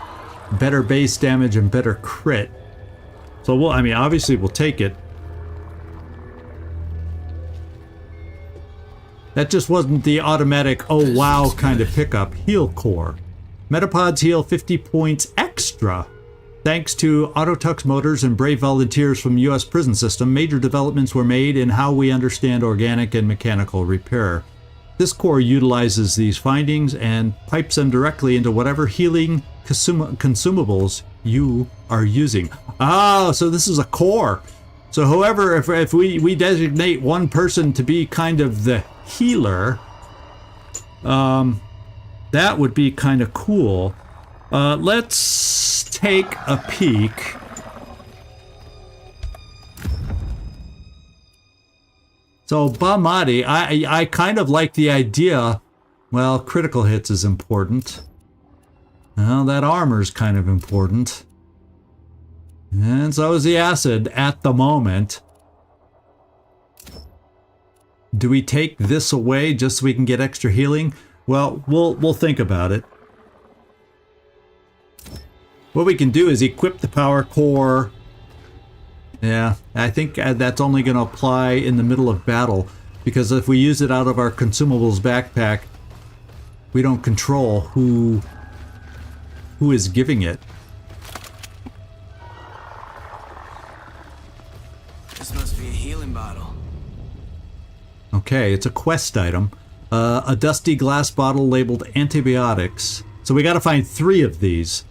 better base damage and better crit. So I mean, obviously we'll take it. That just wasn't the automatic, oh wow kind of pickup. Heal core. Metapods heal 50 points extra. Thanks to Autotux motors and brave volunteers from the U.S. prison system, major developments were made in how we understand organic and mechanical repair. This core utilizes these findings and pipes them directly into whatever healing consumables you are using. Oh, so this is a core. So whoever, if we designate one person to be kind of the healer, that would be kind of cool. Let's take a peek. So Bamadi, I kind of like the idea. Well, critical hits is important. Well, that armor's kind of important. And so is the acid at the moment. Do we take this away just so we can get extra healing? Well, we'll think about it. What we can do is equip the power core. Yeah, I think that's only going to apply in the middle of battle, because if we use it out of our consumables backpack, we don't control who is giving it. This must be a healing bottle. Okay, it's a quest item. A dusty glass bottle labeled antibiotics. So we got to find 3 of these.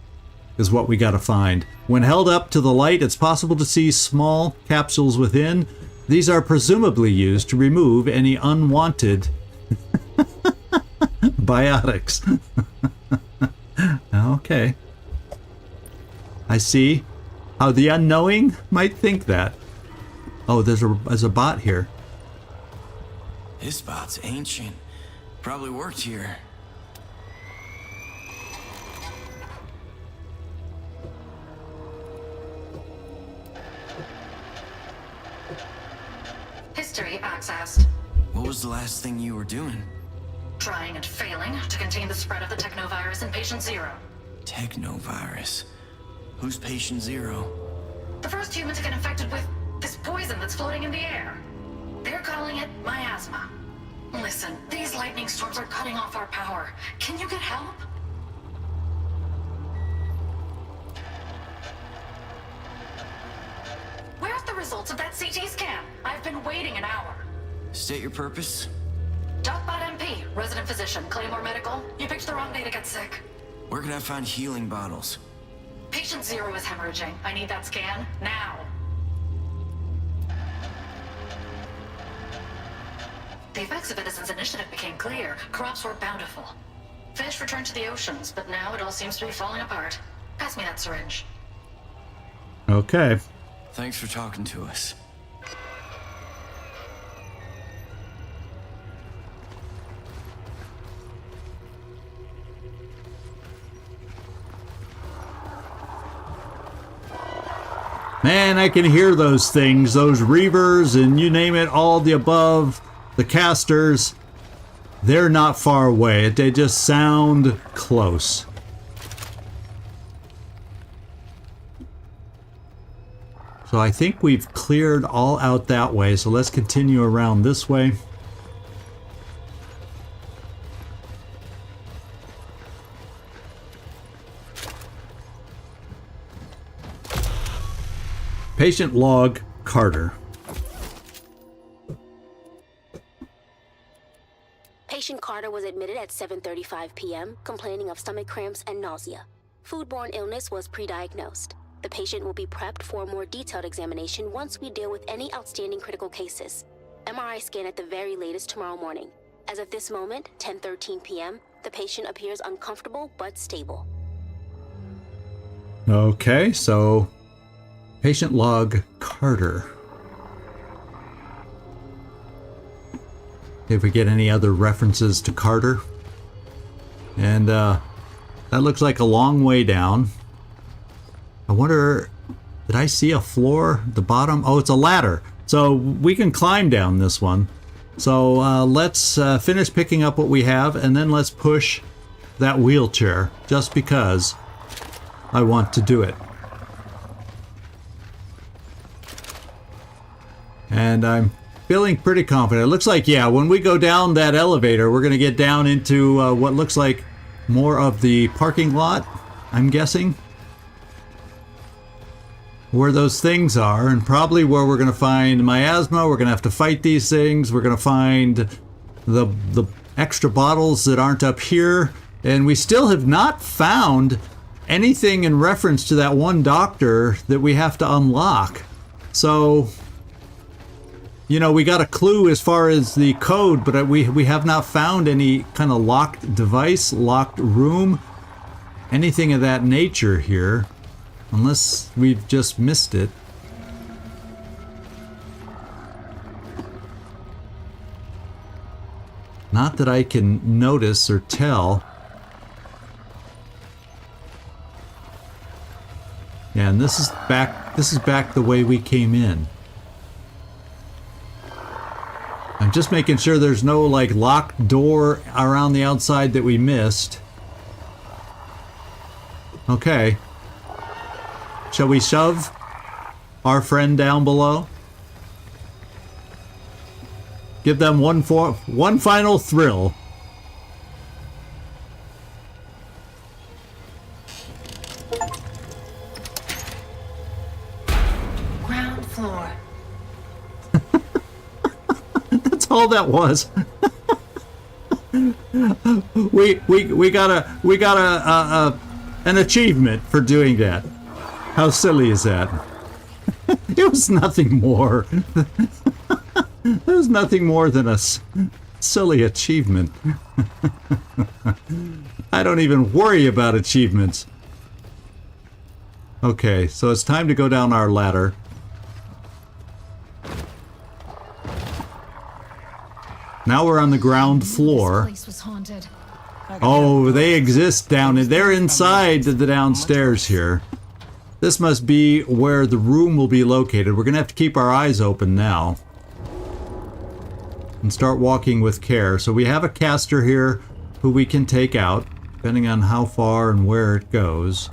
Is what we gotta find. When held up to the light, it's possible to see small capsules within. These are presumably used to remove any unwanted biotics. Okay. I see how the unknowing might think that. Oh, there's a bot here. This bot's ancient. Probably worked here. History accessed. What was the last thing you were doing? Trying and failing to contain the spread of the technovirus in Patient Zero. Technovirus? Who's Patient Zero? The first human to get infected with this poison that's floating in the air. They're calling it miasma. Listen, these lightning storms are cutting off our power. Can you get help? Where's the results of that CT scan? I've been waiting an hour. State your purpose. DocBot MP, resident physician, Claymore Medical. You picked the wrong day to get sick. Where can I find healing bottles? Patient Zero is hemorrhaging. I need that scan now. The effects of Edison's initiative became clear. Crops were bountiful. Fish returned to the oceans, but now it all seems to be falling apart. Pass me that syringe. Okay. Thanks for talking to us. Man, I can hear those things, those reavers and you name it, all the above, the casters. they're not far away. They just sound close. So I think we've cleared all out that way. So let's continue around this way. Patient log, Carter. Patient Carter was admitted at 7:35 p.m., complaining of stomach cramps and nausea. Foodborne illness was pre-diagnosed. The patient will be prepped for a more detailed examination once we deal with any outstanding critical cases. MRI scan at the very latest tomorrow morning. As of this moment, 10:13 p.m., the patient appears uncomfortable but stable. Okay, so patient log, Carter. If we get any other references to Carter. And that looks like a long way down. I wonder, did I see a floor at the bottom? Oh, it's a ladder. So we can climb down this one. So let's finish picking up what we have, and then let's push that wheelchair, just because I want to do it. And I'm feeling pretty confident. It looks like, yeah, when we go down that elevator, we're going to get down into what looks like more of the parking lot, I'm guessing. Where those things are, and probably where we're going to find Miasma. We're going to have to fight these things. We're going to find the extra bottles that aren't up here. And we still have not found anything in reference to that one doctor that we have to unlock. So, you know, we got a clue as far as the code, but we have not found any kind of locked device, locked room, anything of that nature here. Unless we've just missed it. Not that I can notice or tell. Yeah, and this is back the way we came in. I'm just making sure there's no like locked door around the outside that we missed. Okay. Shall we shove our friend down below? Give them one final thrill. Ground floor. That's all that was. we got an achievement for doing that. How silly is that? It was nothing more. It was nothing more than a silly achievement. I don't even worry about achievements. Okay, so it's time to go down our ladder. Now we're on the ground floor. This place was haunted. Oh, they exist down in. They're inside the downstairs here. This must be where the room will be located. We're going to have to keep our eyes open now. And start walking with care. So we have a caster here who we can take out, depending on how far and where it goes.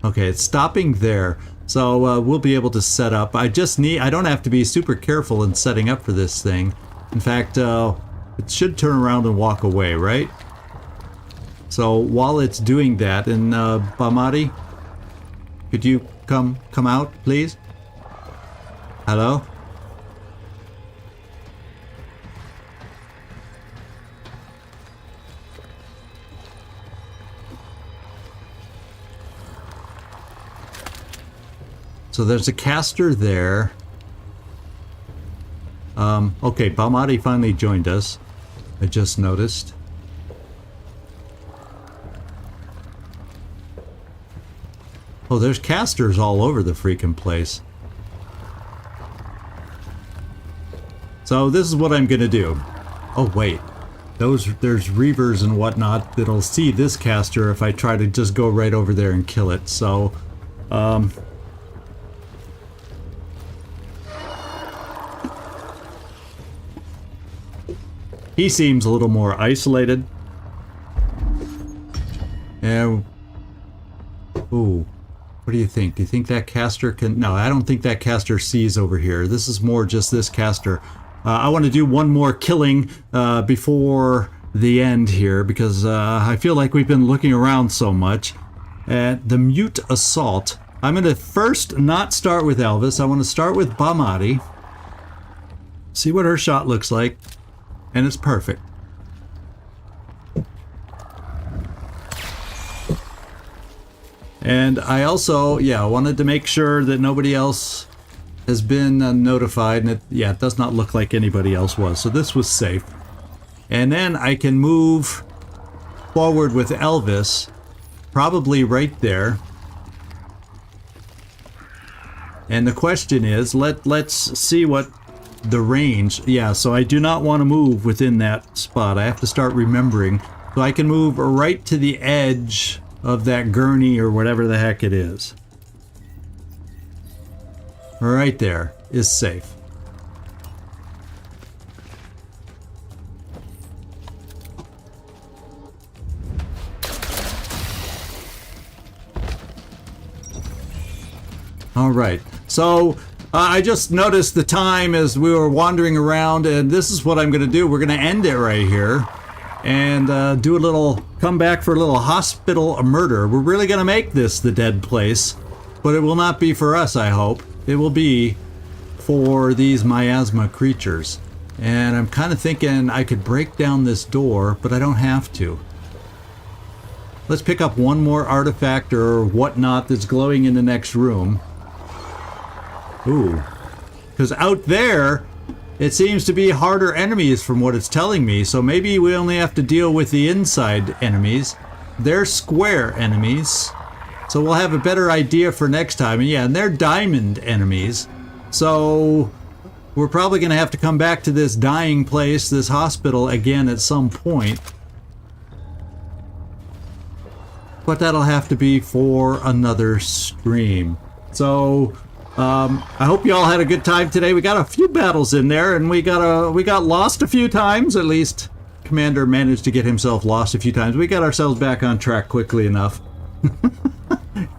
Okay, it's stopping there. So we'll be able to set up. I don't have to be super careful in setting up for this thing. In fact, it should turn around and walk away, right? So while it's doing that, and Bamari, could you come out, please? Hello? So there's a caster there. Okay, Bamari finally joined us. I just noticed. Oh, there's casters all over the freaking place. So this is what I'm gonna do. Oh wait, there's reavers and whatnot that'll see this caster if I try to just go right over there and kill it. So, He seems a little more isolated. And ooh, what do you think? Do you think that caster can... No, I don't think that caster sees over here. This is more just this caster. I want to do one more killing before the end here, because I feel like we've been looking around so much. The mute assault. I'm going to first not start with Elvis. I want to start with Bamati. See what her shot looks like. And it's perfect. And I also, wanted to make sure that nobody else has been notified. And it does not look like anybody else was. So this was safe. And then I can move forward with Elvis, probably right there. And the question is, let's see what the range. Yeah, so I do not want to move within that spot. I have to start remembering. So I can move right to the edge of that gurney or whatever the heck it is. Right there is safe. All right, so I just noticed the time as we were wandering around, and this is what I'm going to do. We're going to end it right here and do a little, come back for a little hospital murder. We're really going to make this the dead place, but it will not be for us, I hope. It will be for these miasma creatures. And I'm kind of thinking I could break down this door, but I don't have to. Let's pick up one more artifact or whatnot that's glowing in the next room. Ooh. Because out there, it seems to be harder enemies from what it's telling me. So maybe we only have to deal with the inside enemies. They're square enemies. So we'll have a better idea for next time. And yeah, and they're diamond enemies. So we're probably going to have to come back to this dying place, this hospital again at some point. But that'll have to be for another stream. So I hope you all had a good time today. We got a few battles in there, and we got lost a few times. At least Commander managed to get himself lost a few times. We got ourselves back on track quickly enough.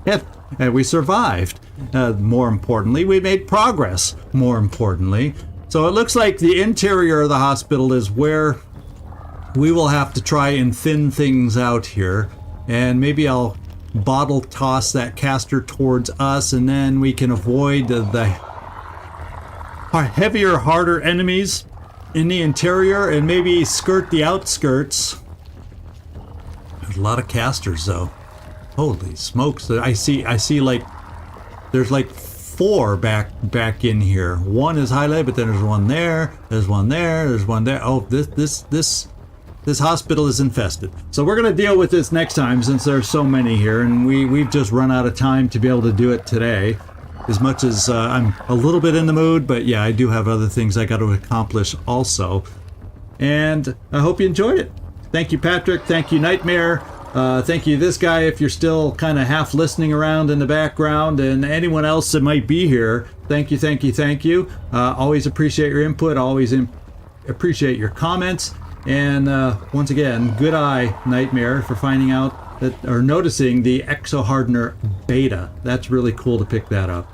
And we survived. More importantly, we made progress. More importantly. So it looks like the interior of the hospital is where we will have to try and thin things out here. And maybe I'll bottle toss that caster towards us, and then we can avoid the heavier, harder enemies in the interior and maybe skirt the outskirts. There's a lot of casters though. Holy smokes. I see like there's like 4 back in here. One is highlighted, but then there's one there, there's one there, there's one there. Oh, this hospital is infested. So we're going to deal with this next time since there's so many here, and we've just run out of time to be able to do it today. As much as I'm a little bit in the mood, but yeah, I do have other things I got to accomplish also. And I hope you enjoyed it. Thank you, Patrick. Thank you, Nightmare. Thank you, this guy, if you're still kind of half listening around in the background, and anyone else that might be here. Thank you, thank you, thank you. Always appreciate your input. Always appreciate your comments. And once again, good eye, Nightmare, for finding out that, or noticing the Exohardener beta. That's really cool to pick that up.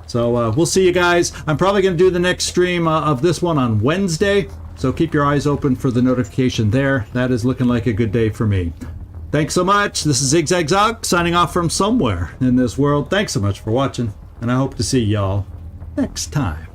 So we'll see you guys. I'm probably going to do the next stream of this one on Wednesday. So keep your eyes open for the notification there. That is looking like a good day for me. Thanks so much. This is Zigzag Zog signing off from somewhere in this world. Thanks so much for watching, and I hope to see y'all next time.